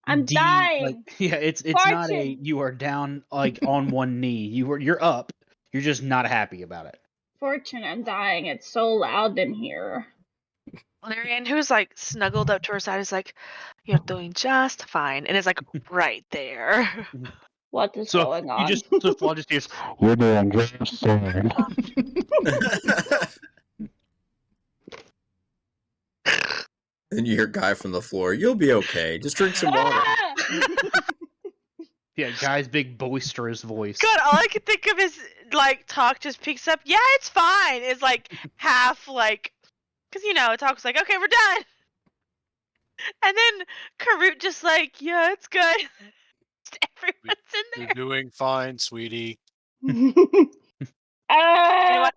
I'm dying. Like, yeah, it's not a Fortune. you are down like on one knee. You're up. You're just not happy about it. Fortune, I'm dying. It's so loud in here. Larian, who's like snuggled up to her side, is like, "You're doing just fine," and it's like right there. What is So going you on? just Flaw just hears, "You're doing just fine." And you hear Guy from the floor. You'll be okay. Just drink some water. Yeah, guy's big boisterous voice. God, all I could think of is like talk just picks up. Yeah, it's fine. It's like half like, cause it talks like, okay, we're done. And then Karut just like, yeah, it's good. Everyone's in You're there. doing fine, sweetie. Ah!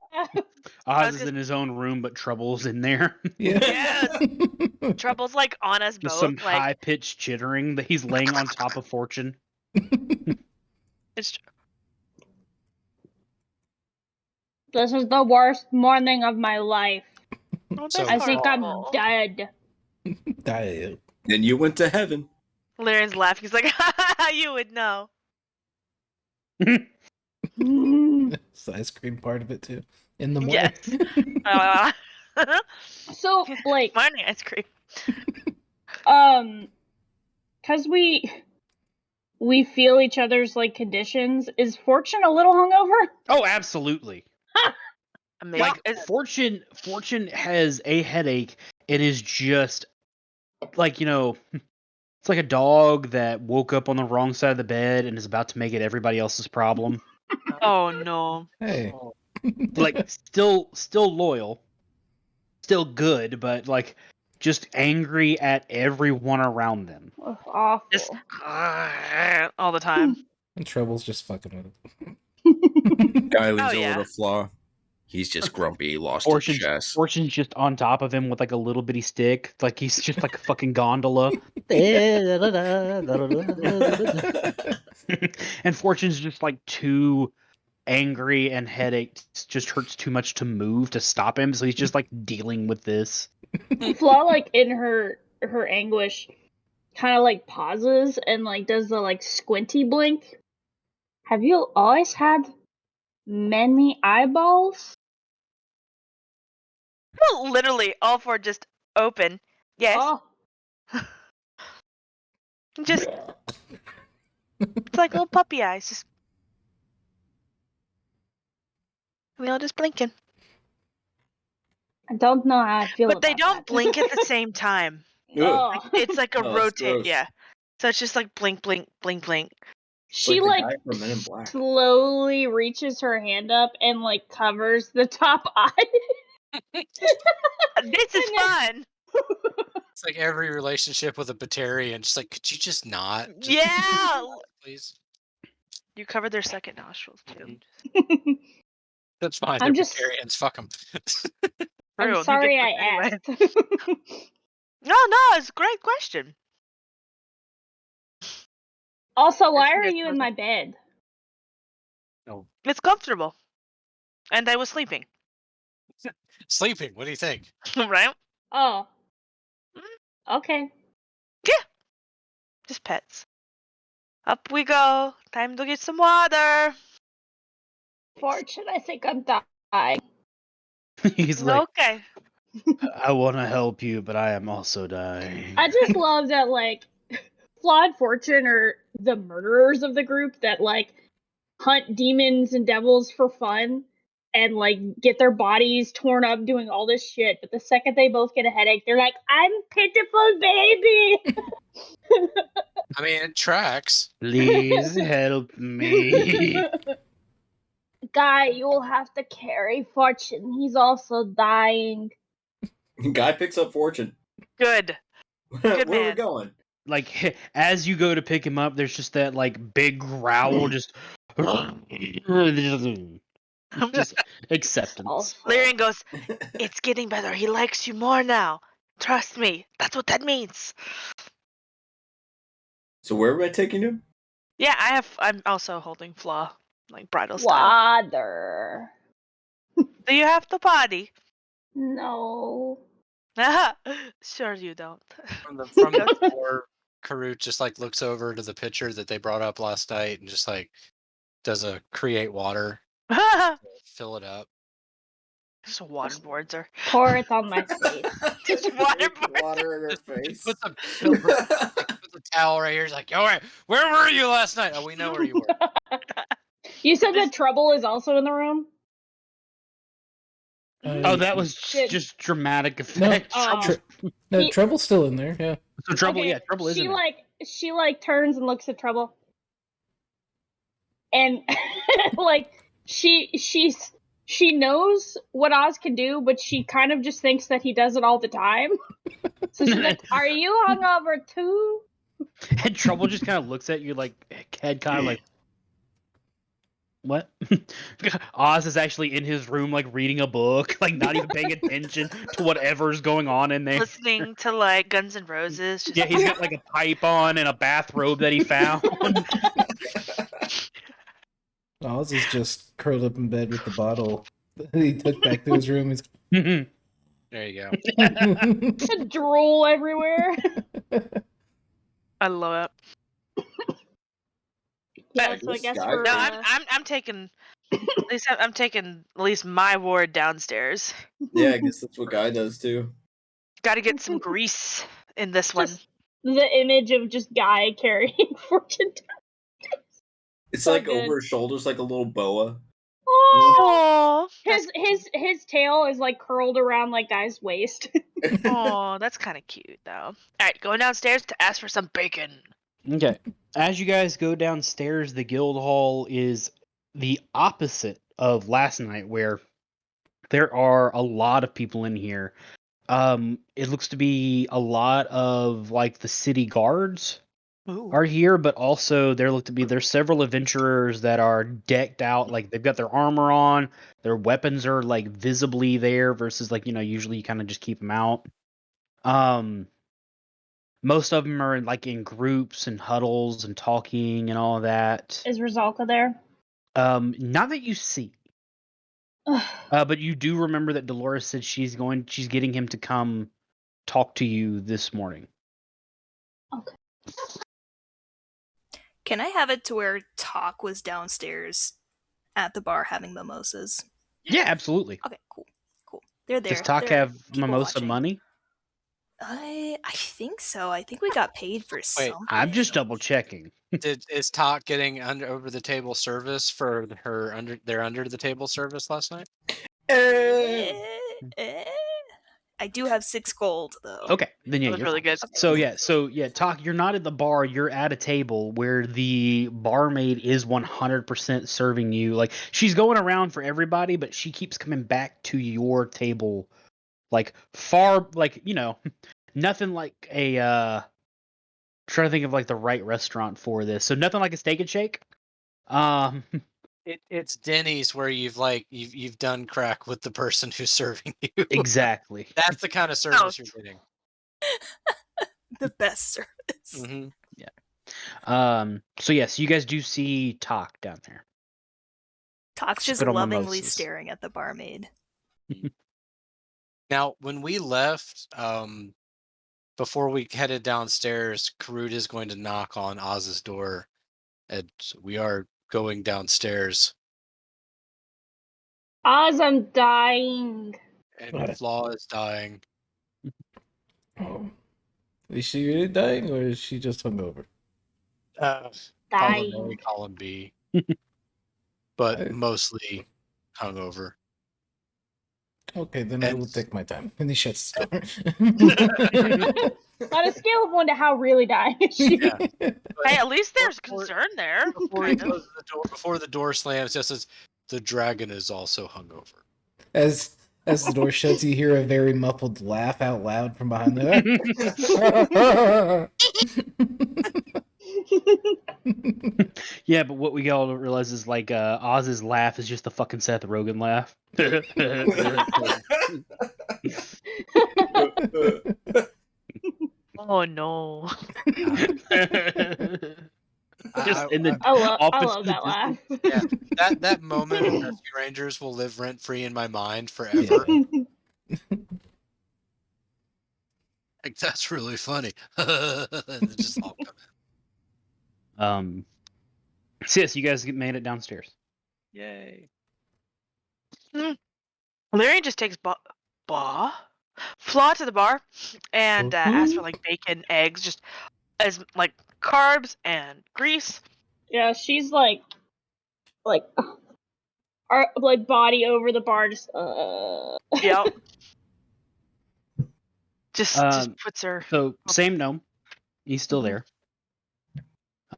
Oz is in his own room, but Trouble's in there. Yeah. Yes. Trouble's like on us Just both. some Like high pitched chittering that he's laying on top of Fortune. it's This is the worst morning of my life. oh, So- I think I'm horrible. dead. Die. And you went to heaven. Larian's laughing. He's like, you would know. It's the ice cream part of it too. In the morning. Yes. So, Blake, Morning ice cream. cause we feel each other's like conditions. Is Fortune a little hungover? Oh, absolutely. Amazing. Like Fortune has a headache and is just like, it's like a dog that woke up on the wrong side of the bed and is about to make it everybody else's problem. Oh no. Hey. Like still loyal, still good, but like just angry at everyone around them. Ugh, awful. Just all the time. And Trouble's just fucking with it. Guy leans Oh, yeah. over to Flaw. He's just grumpy. He lost his Fortune's, chest. Fortune's just on top of him with like a little bitty stick. Like he's just like a fucking gondola. And Fortune's just like too angry and headache just hurts too much to move to stop him. So he's just like dealing with this. Flaw, like in her anguish, kind of like pauses and like does the like squinty blink. Have you always had many eyeballs? Literally, all four just open. Yes. Oh, Just it's like little puppy eyes. Just we all just blinking. I don't know how I feel. But they about don't that. blink at the same time. Oh. It's like a Oh, that's rotate, gross. yeah. So it's just like blink, blink, blink, blink. She like the like guy from Men in Black. slowly reaches her hand up and like covers the top eye. This is fun. It's like every relationship with a Batarian. Just like, could you just not? Just Yeah. please. You covered their second nostrils too. That's fine. I'm They're just- Batarians. Fuck them. I'm True, you sorry get I fucked anyway. asked. No, it's a great question. Also, why Yes, are yes, you in okay. my bed? It's comfortable. And I was sleeping. Sleeping. What do you think? Right? Oh. Okay. Just pets. Up we go. Time to get some water. Fortune, I think I'm dying. He's like, Okay. I want to help you, but I am also dying. I just love that, like, Flaw and Fortune are the murderers of the group that, like, hunt demons and devils for fun and, like, get their bodies torn up doing all this shit. But the second they both get a headache, they're like, I'm pitiful baby! I mean, it tracks. Please help me. Guy, you'll have to carry Fortune. He's also dying. Guy picks up Fortune. Good. Where are we man. going? Like as you go to pick him up, there's just that like big growl, just just acceptance. Also, Lyrian goes, it's getting better. He likes you more now. Trust me. That's what that means. So where am I taking him? Yeah, I'm also holding Flaw, like bridal style. water. Do you have the potty? No. Sure you don't. From the floor, Karut just like looks over to the pitcher that they brought up last night and just like does a create water, fill it up. Just waterboards her. Pour it on my face. Just waterboards. Water in her Just face. puts a towel right here. He's like, all right, where were you last night? Oh, we know where you were. You said that Trouble is also in the room? Oh, that was Shit. just dramatic effect. Oh. No, He- Trouble's still in there. Yeah. So Trouble, Okay, yeah, Trouble is in there. she turns and looks at Trouble. And like she knows what Oz can do, but she kind of just thinks that he does it all the time. So she's like, "Are you hungover too?" And Trouble just kind of looks at you like head kind of like, what? Oz is actually in his room like reading a book, like not even paying attention to whatever's going on in there. Listening to like Guns N' Roses. Just Yeah, he's got like a pipe on and a bathrobe that he found. Oz is just curled up in bed with the bottle that he took back to his room. He's There you go. Drool everywhere. I love it. Yeah, Like so I this guess guy. we're No, I'm taking I'm taking at least my ward downstairs. Yeah, I guess that's what Guy does too. Got to get some grease in this one. just the image of just Guy carrying Fortune. It's So like good. over his shoulders, like a little boa. Oh, Oh, his tail is like curled around like Guy's waist. that's kind of cute though. All right, going downstairs to ask for some bacon. Okay. As you guys go downstairs, the guild hall is the opposite of last night, where there are a lot of people in here. It looks to be a lot of like the city guards Ooh. are here, but also there's several adventurers that are decked out, like they've got their armor on, their weapons are like visibly there versus like, usually you kind of just keep them out. Most of them are in groups and huddles and talking and all that. Is Rosalka there? Not that you see. But you do remember that Dolores said she's getting him to come talk to you this morning. Okay. Can I have it to where Talk was downstairs at the bar having mimosas? Yeah, absolutely. Okay, cool. They're there. Does Talk They're have people mimosa watching. money? I think so. I think we got paid for something. I'm just double checking. Is Talk getting over the table service for their under the table service last night? I do have 6 gold though. Okay, then yeah, That was you're really good. So Talk, you're not at the bar, you're at a table where the barmaid is 100% serving you. Like she's going around for everybody, but she keeps coming back to your table, like far, like nothing like a. Trying to think of like the right restaurant for this. So nothing like a Steak and Shake. It's Denny's where you've done crack with the person who's serving you. Exactly. That's the kind of service you're getting. The best service. Mm-hmm. Yeah. So yes, you guys do see Talk down there. Talk's just Spit on lovingly mimosas. staring at the barmaid. Now, when we left, before we headed downstairs, Karut is going to knock on Oz's door, and we are going downstairs. Oz, I'm dying. And What? Flaw is dying. Oh. Is she really dying, or is she just hungover? Column Dying. A, column B, but I- mostly hungover. Okay, then I And- will take my time. And he shuts the door. On a scale of 1 to how really dying is she? Yeah. Hey, at least there's Before- concern there. Before he kind of. closes the door, before the door slams, just says, "The dragon is also hungover." As the door shuts, you hear a very muffled laugh out loud from behind there. Yeah, but what we all realize is like Oz's laugh is just the fucking Seth Rogen laugh. Oh no. Just in the I love opposite that laugh. Yeah, that moment of Rescue Rangers will live rent free in my mind forever. Like, that's really funny. And it just all come in. So yes, you guys made it downstairs. Yay! Larry just takes Flaw to the bar and asks for like bacon, eggs, just as like carbs and grease. Yeah, she's like body over the bar, just Yep. just Um, puts her. So same gnome, he's still there.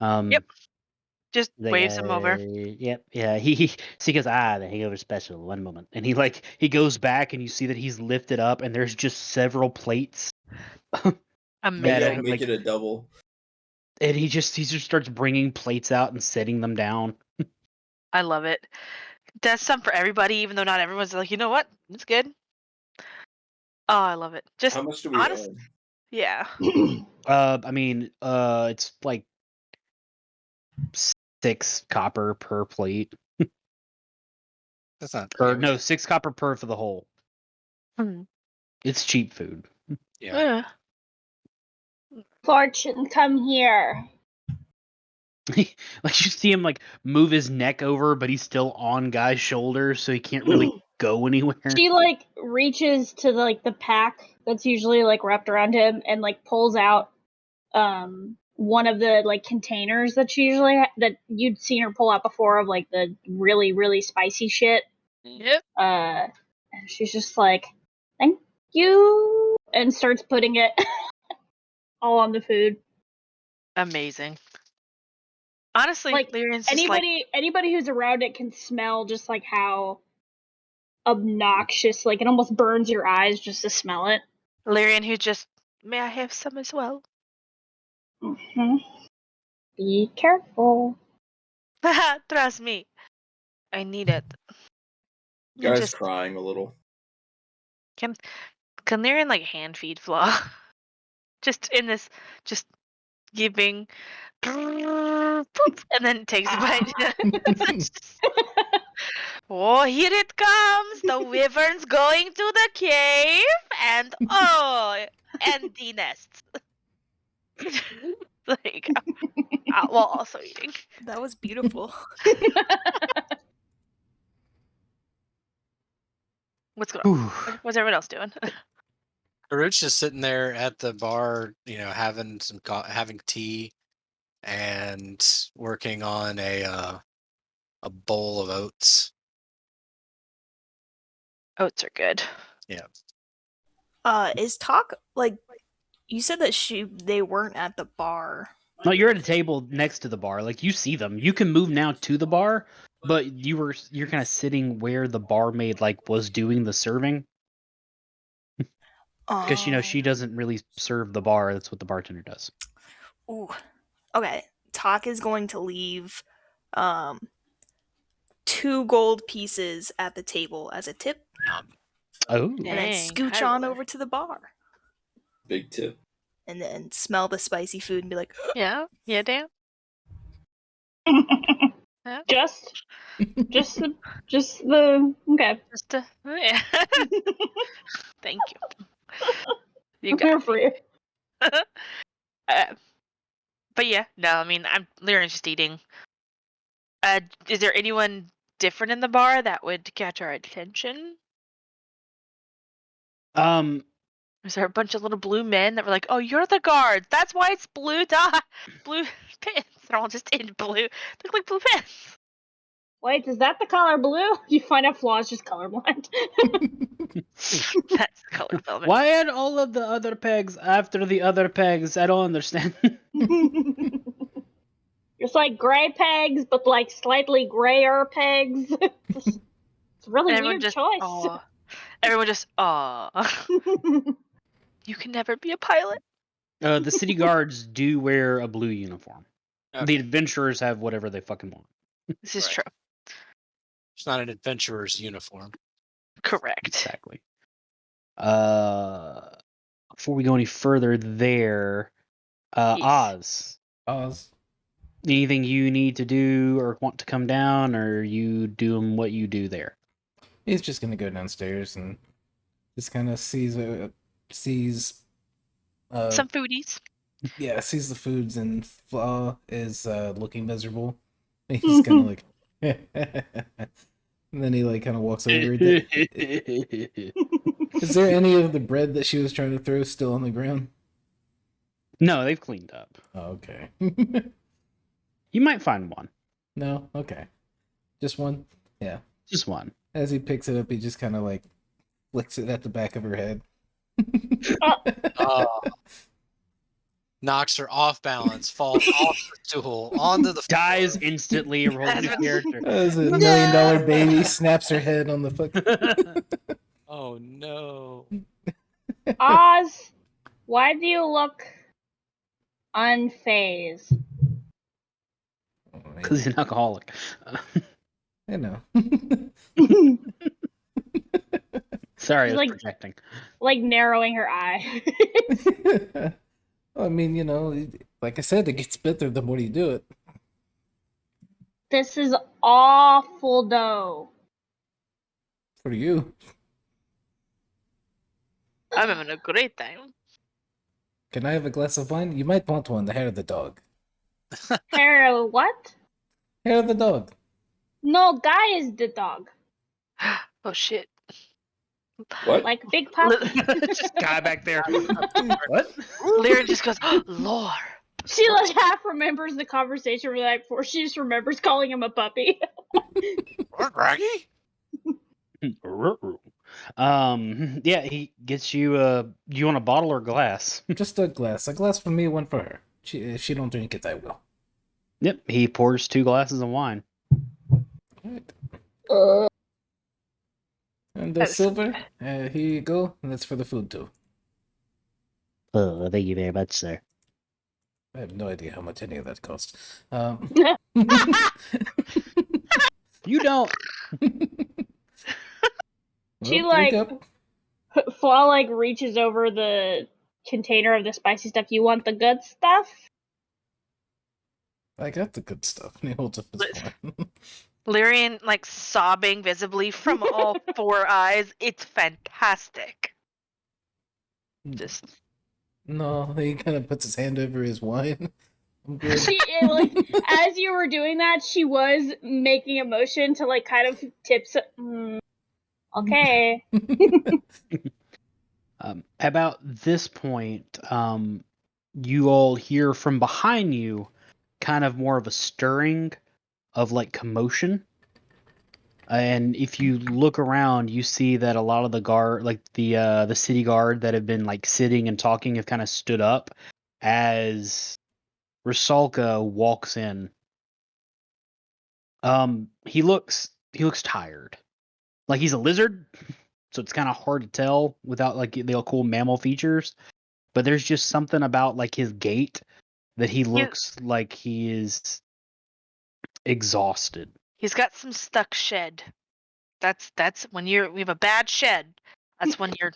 Yep. Just Like, waves him over. Yep. Yeah. He goes, the hangover special. 1 moment, and he goes back, and you see that he's lifted up, and there's just several plates. Amazing. Make it a double. And he just starts bringing plates out and setting them down. I love it. That's some for everybody, even though not everyone's like, you know what? It's good. Oh, I love it. Just How much do we honest. own? Yeah. I mean, it's like 6 copper per plate. That's not. Or yeah, we no, did- 6 copper per for the whole. Hmm. It's cheap food. Yeah. Fortune, come here. Like you see him like move his neck over, but he's still on Guy's shoulders, so he can't really go anywhere. She like reaches to the pack that's usually like wrapped around him and like pulls out one of the like containers that she usually that you'd seen her pull out before of like the really really spicy shit. Yep. And she's just like, "Thank you," and starts putting it all on the food. Amazing. Honestly, Like, Lyrian's just like, Anybody who's around it can smell just like how obnoxious, like it almost burns your eyes just to smell it. Lyrian who just, may I have some as well? Mm-hmm. Be careful. Trust me. I need it. And Guy's just crying a little. can Lyrian like hand feed Flaw? Just in this, just giving, poop, and then takes a bite. Oh, here it comes! The wyvern's going to the cave, and empty nests. Like, while also eating. That was beautiful. What's going on? Ooh. What's everyone else doing? Karut's just sitting there at the bar, having having tea, and working on a bowl of oats. Oats are good. Yeah. Is Talk like you said that they weren't at the bar? No, you're at a table next to the bar. Like you see them. You can move now to the bar, but you're kind of sitting where the barmaid like was doing the serving. Because she doesn't really serve the bar. That's what the bartender does. Ooh. Okay. Talk is going to leave 2 gold pieces at the table as a tip, Oh. and then Dang, scooch high on roller. over to the bar, Big tip. and then smell the spicy food and be like, Yeah, damn. Just the okay. Just yeah. Thank you. You I'm got here for you. but yeah, no, I mean, Lyran's just eating. Is there anyone different in the bar that would catch our attention? Is there a bunch of little blue men that were like, "Oh, you're the guards. That's why it's blue blue pins. They're all just in blue. They look like blue pins." Wait, is that the color blue? You find out Flaw's just colorblind. That's the color filament. Why add all of the other pegs after the other pegs? I don't understand. It's like gray pegs, but like slightly grayer pegs. It's a really And weird choice. Aw. Everyone just, aw. You can never be a pilot. The city guards do wear a blue uniform. The Okay. adventurers have whatever they fucking want. This is Right. true. It's not an adventurer's uniform. Correct. Exactly. Before we go any further there, Yes. Oz. Oz. Anything you need to do or want to come down, or you doing what you do there? He's just gonna go downstairs and just kind of sees Some foodies. sees the foods, and Flaw is looking miserable. And he's kind of like, and then he like kind of walks over. Is there any of the bread that she was trying to throw still on the ground? No, they've cleaned up. Oh, okay. You might find one. No, okay, just one. Yeah. Just one. As he picks it up, he just kind of like flicks it at the back of her head. Knocks her off balance, falls off the stool, onto the floor. Dies instantly, rolls a character. As a $1 million baby snaps her head on the fucking. Oh no. Oz, why do you look unfazed? Because he's an alcoholic. I know. Sorry, I was Like- projecting. Like narrowing her eye. I mean, you know, like I said, it gets better the more you do it. This is awful dough. For you. I'm having a great time. Can I have a glass of wine? You might want one. The hair of the dog. Hair, what? Hair of the dog. No, Guy is the dog. Oh shit. What? Like Big Puppy. Just guy back there. What? Lyra just goes, oh, lore. She like half remembers the conversation from the night before. She just remembers calling him a puppy. Raggy? Yeah, he gets you you want a bottle or glass? Just a glass. A glass for me, one for her. If she don't drink it, I will. Yep, he pours 2 glasses of wine. Alright. And the That's- silver, here you go. And that's for the food too. Oh, thank you very much, sir. I have no idea how much any of that cost. You don't. She, Well, drink like- up. Flaw like reaches over the container of the spicy stuff. You want the good stuff? I got the good stuff. And he holds up his wine. Lyrian, like, sobbing visibly from all 4 eyes. It's fantastic. Just, No, he kind of puts his hand over his wine. I'm good. She like as you were doing that, she was making a motion to like kind of tips. Okay. About this point, you all hear from behind you kind of more of a stirring of like commotion. And if you look around, you see that a lot of the guard, like the city guard that have been like sitting and talking, have kind of stood up as Rusalka walks in. He looks tired. Like he's a lizard, so it's kind of hard to tell without like the cool mammal features. But there's just something about like his gait that he looks like he is exhausted. he's got some stuck shed. That's when we have a bad shed. That's when you're.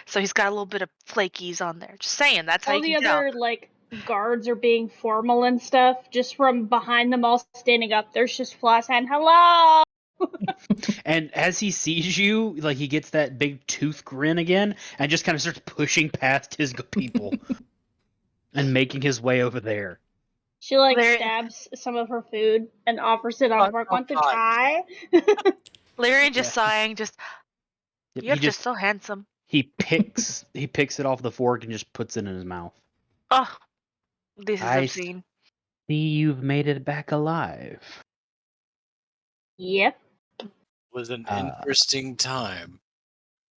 So he's got a little bit of flakies on there. Just saying, that's how All you the can tell. other like guards are being formal and stuff, just from behind them all standing up, there's just Floss and hello. And as he sees you, like he gets that big tooth grin again, and just kind of starts pushing past his people and making his way over there. She like Larry- stabs some of her food and offers it on Mark. Want to try? Lyrian just Yeah. sighing, just Yep, you're he just so handsome. he picks it off the fork and just puts it in his mouth. Oh, this is I obscene. See, you've made it back alive. Yep. Was an Uh, interesting time.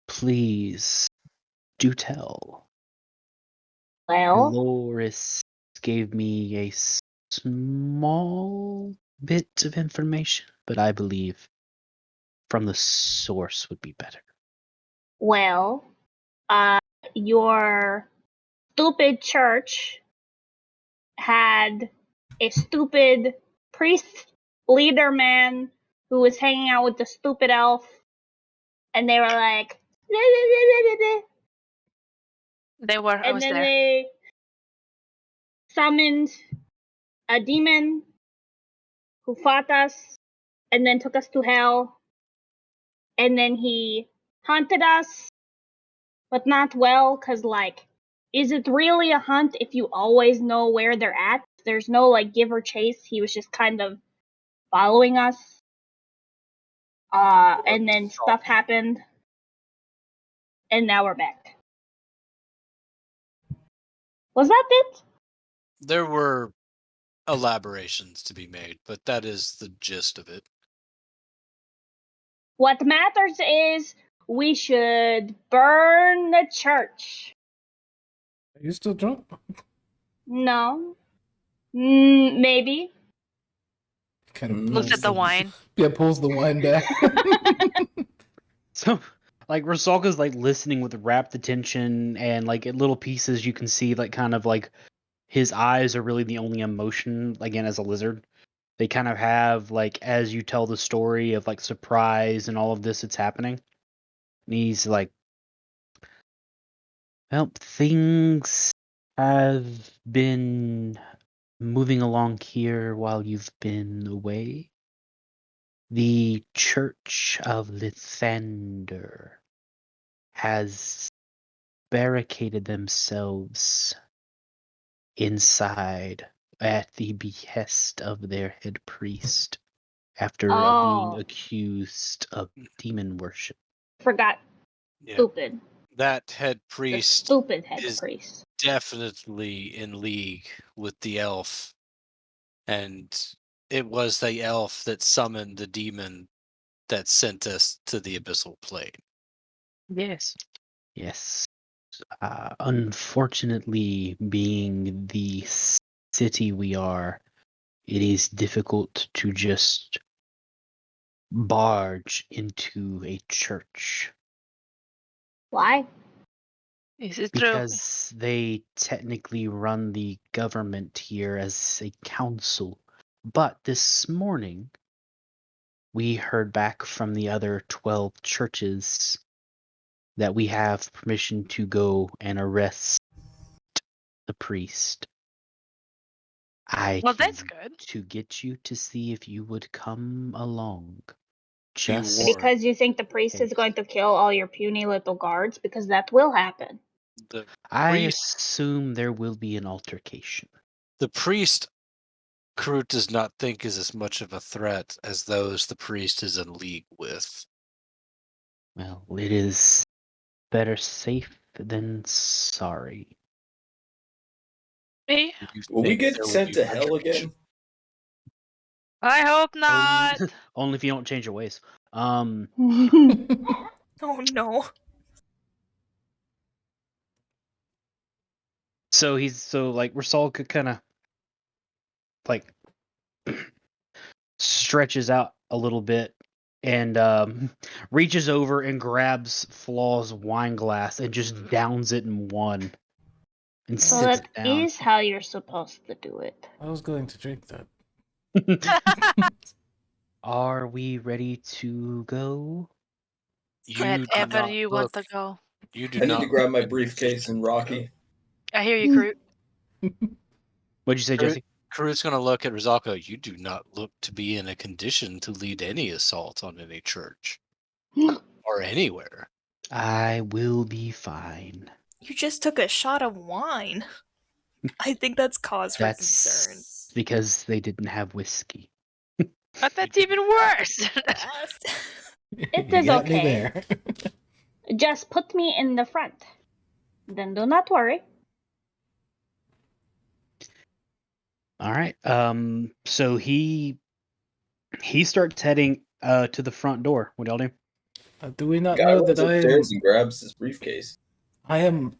Please do tell. Well, Loris gave me a small bit of information, but I believe from the source would be better. well, your stupid church had a stupid priest leader man who was hanging out with the stupid elf, and they were like, I and was then there. they summoned a demon who fought us and then took us to hell, and then he haunted us, but not well, because like, is it really a hunt if you always know where they're at? There's no like give or chase. He was just kind of following us. And then stuff happened, and now we're back. Was that it? There were elaborations to be made, but that is the gist of it. What matters is we should burn the church. Are you still drunk? No. Maybe. Kind of Looks at the wine. Yeah, pulls the wine back. So, like, Rusalka's, like, listening with rapt attention, and, like, at little pieces you can see, like, kind of, like, his eyes are really the only emotion, again, as a lizard. They kind of have, like, as you tell the story of, like, surprise and all of this that's happening. And he's like, well, things have been moving along here while you've been away. The Church of Lithander has barricaded themselves inside at the behest of their head priest after being accused of demon worship. Forgot. Yeah. Stupid. That head The priest stupid head is priest. definitely in league with the elf. And it was the elf that summoned the demon that sent us to the abyssal plane. Yes. Yes. Unfortunately, being the city we are, it is difficult to just barge into a church. Why? Is it true? Because they technically run the government here as a council. But this morning, we heard back from the other 12 churches that we have permission to go and arrest the priest. Well, that's good. To get you to see if you would come along. Be Just warned. Because you think the priest is going to kill all your puny little guards? Because that will happen. The I priest, assume there will be an altercation. the priest, Karut does not think is as much of a threat as those the priest is in league with. Well, it is better safe than sorry. Me? Do you Will we think get there will sent be to hell retribution? again? I hope not. Only if you don't change your ways. Oh no. So Rasal could kind of like stretches out a little bit and reaches over and grabs Flaw's wine glass and just downs it in one and So sits that it down. is how you're supposed to do it. I was going to drink that. Are we ready to go? You do Wherever not you want to go. You do I need not to grab my look briefcase and Rocky. I hear you, Groot. What'd you say, Jesse? Karut's going to look at Rizalko. You do not look to be in a condition to lead any assault on any church or anywhere. I will be fine. You just took a shot of wine. I think that's cause for concern. That's because they didn't have whiskey. But that's even worse. Fast. It You is got me okay. there. Just put me in the front. Then do not worry. All right. So he starts heading to the front door. What y'all do? Do we not Guy know runs that upstairs and grabs his briefcase. I am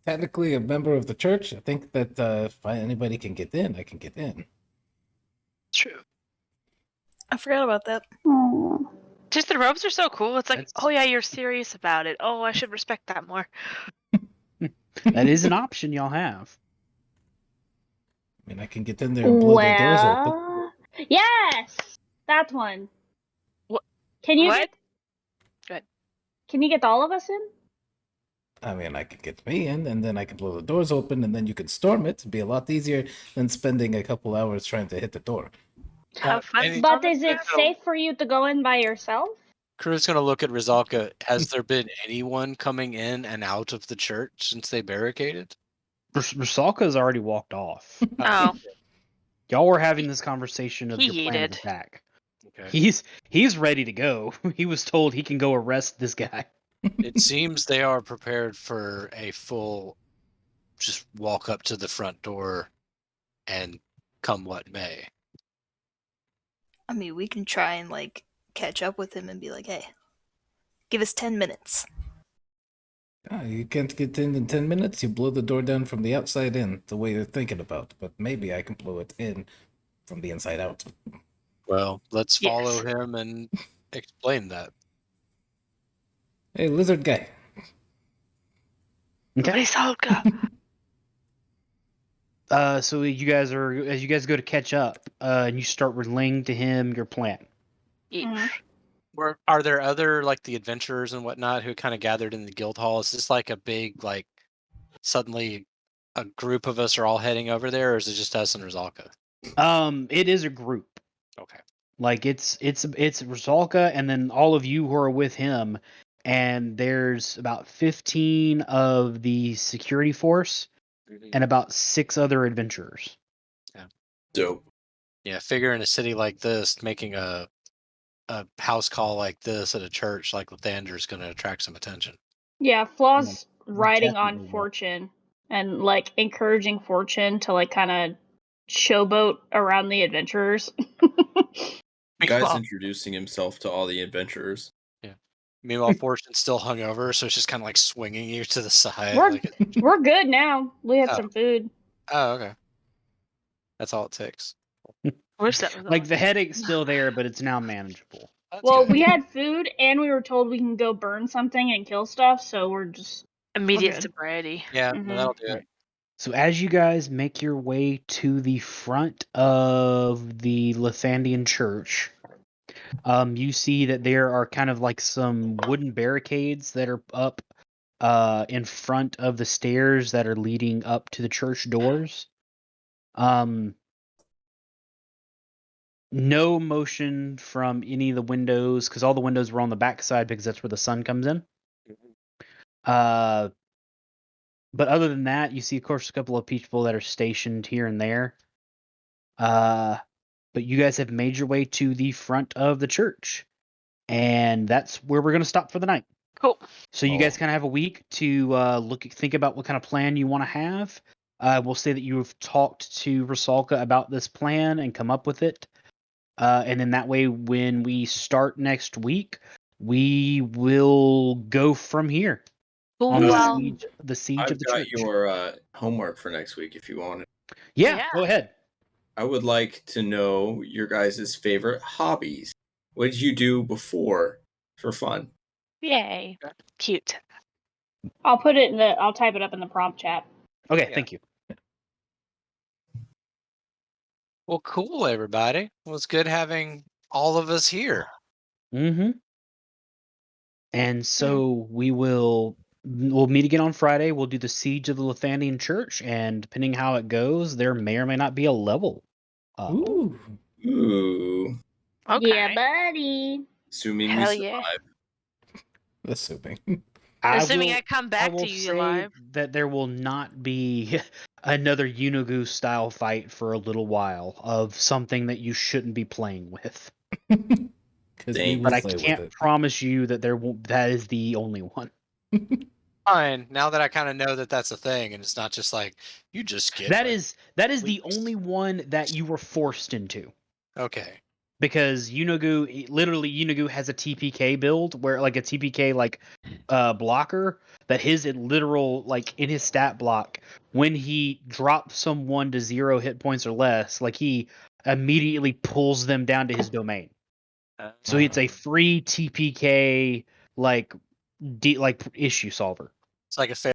technically a member of the church? I think that if anybody can get in, I can get in. True. I forgot about that. Oh. Just the robes are so cool. It's like, That's- oh yeah, you're serious about it. Oh, I should respect that more. That is an option y'all have. I mean, I can get in there and blow their doors open. Well, yes, that one. What? Can you What? Can you get all of us in? I mean, I could get me in, and then I can blow the doors open, and then you can storm it. It'd be a lot easier than spending a couple hours trying to hit the door. Have fun. any- But is it safe for you to go in by yourself? Karut's going to look at Rizalka. Has there been anyone coming in and out of the church since they barricaded? Rusalka's already walked off. Oh, Y'all were having this conversation of He your plan of yeeted. attack. Okay. He's ready to go. He was told he can go arrest this guy. It seems they are prepared for a full just walk up to the front door and come what may. I mean, we can try and like catch up with him and be like, "Hey, give us 10 minutes." You can't get in 10 minutes. You blow the door down from the outside in, the way you're thinking about. But maybe I can blow it in from the inside out. Well, let's Yes. follow him and explain that. Hey, lizard guy. Okay. Risalka. So as you guys go to catch up, and you start relaying to him your plan. Yeesh. Are there other like the adventurers and whatnot who kind of gathered in the guild hall? Is this like a big like suddenly a group of us are all heading over there, or is it just us and Rizalka? It is a group. Okay. Like it's Rusalka and then all of you who are with him, and there's about 15 of the security force and about 6 other adventurers. Dope. Yeah, figure in a city like this, making a house call like this at a church like Lathander is going to attract some attention. Yeah, Flaw's riding on definitely will. Fortune and like encouraging Fortune to like kind of showboat around the adventurers. Guy's Well, introducing himself to all the adventurers. Meanwhile, Fortune's still hungover, so it's just kind of like swinging you to the side. We're Like we're good now. We had Oh. some food. oh, okay. That's all it takes. wish that was Like all. the headache's still there, but it's now manageable. That's Well, good. we had food and we were told we can go burn something and kill stuff, so we're just Immediate good. sobriety. Yeah, Mhm. that'll do it. Right. So as you guys make your way to the front of the Lathandian church, you see that there are kind of like some wooden barricades that are up in front of the stairs that are leading up to the church doors. No motion from any of the windows because all the windows were on the back side because that's where the sun comes in. But other than that, you see, of course, a couple of people that are stationed here and there. But you guys have made your way to the front of the church, and that's where we're going to stop for the night. Cool. So you guys kind of have a week to think about what kind of plan you want to have. We'll say that you have talked to Rusalka about this plan and come up with it. And then that way, when we start next week, we will go from here on Cool. the siege I've of the got church. your homework for next week if you want it. Yeah, Yeah. go ahead. I would like to know your guys' favorite hobbies. What did you do before for fun? Yay. Cute. I'll type it up in the prompt chat. Okay, Yeah. thank you. Well, cool, everybody. Well, it's good having all of us here. Mm-hmm. And so we will we'll meet again on Friday. We'll do the Siege of the Lathandian Church, and depending how it goes, there may or may not be a level. Ooh. Ooh. Okay. Yeah, buddy. Assuming Hell we yeah. survive. Assuming. Assuming I come I back will to you say alive. that there will not be another Unugu style fight for a little while of something that you shouldn't be playing with. Because we Dang. will But I play with can't it. promise you that there won't. That is the only one. Fine. Now that I kind of know that that's a thing, and it's not just like you just get That like, is the only one that you were forced into. okay. Because Unugu has a TPK build where like a TPK blocker that his literal like in his stat block when he drops someone to 0 hit points or less, like he immediately pulls them down to his domain. So it's a free TPK like issue solver. It's like a fair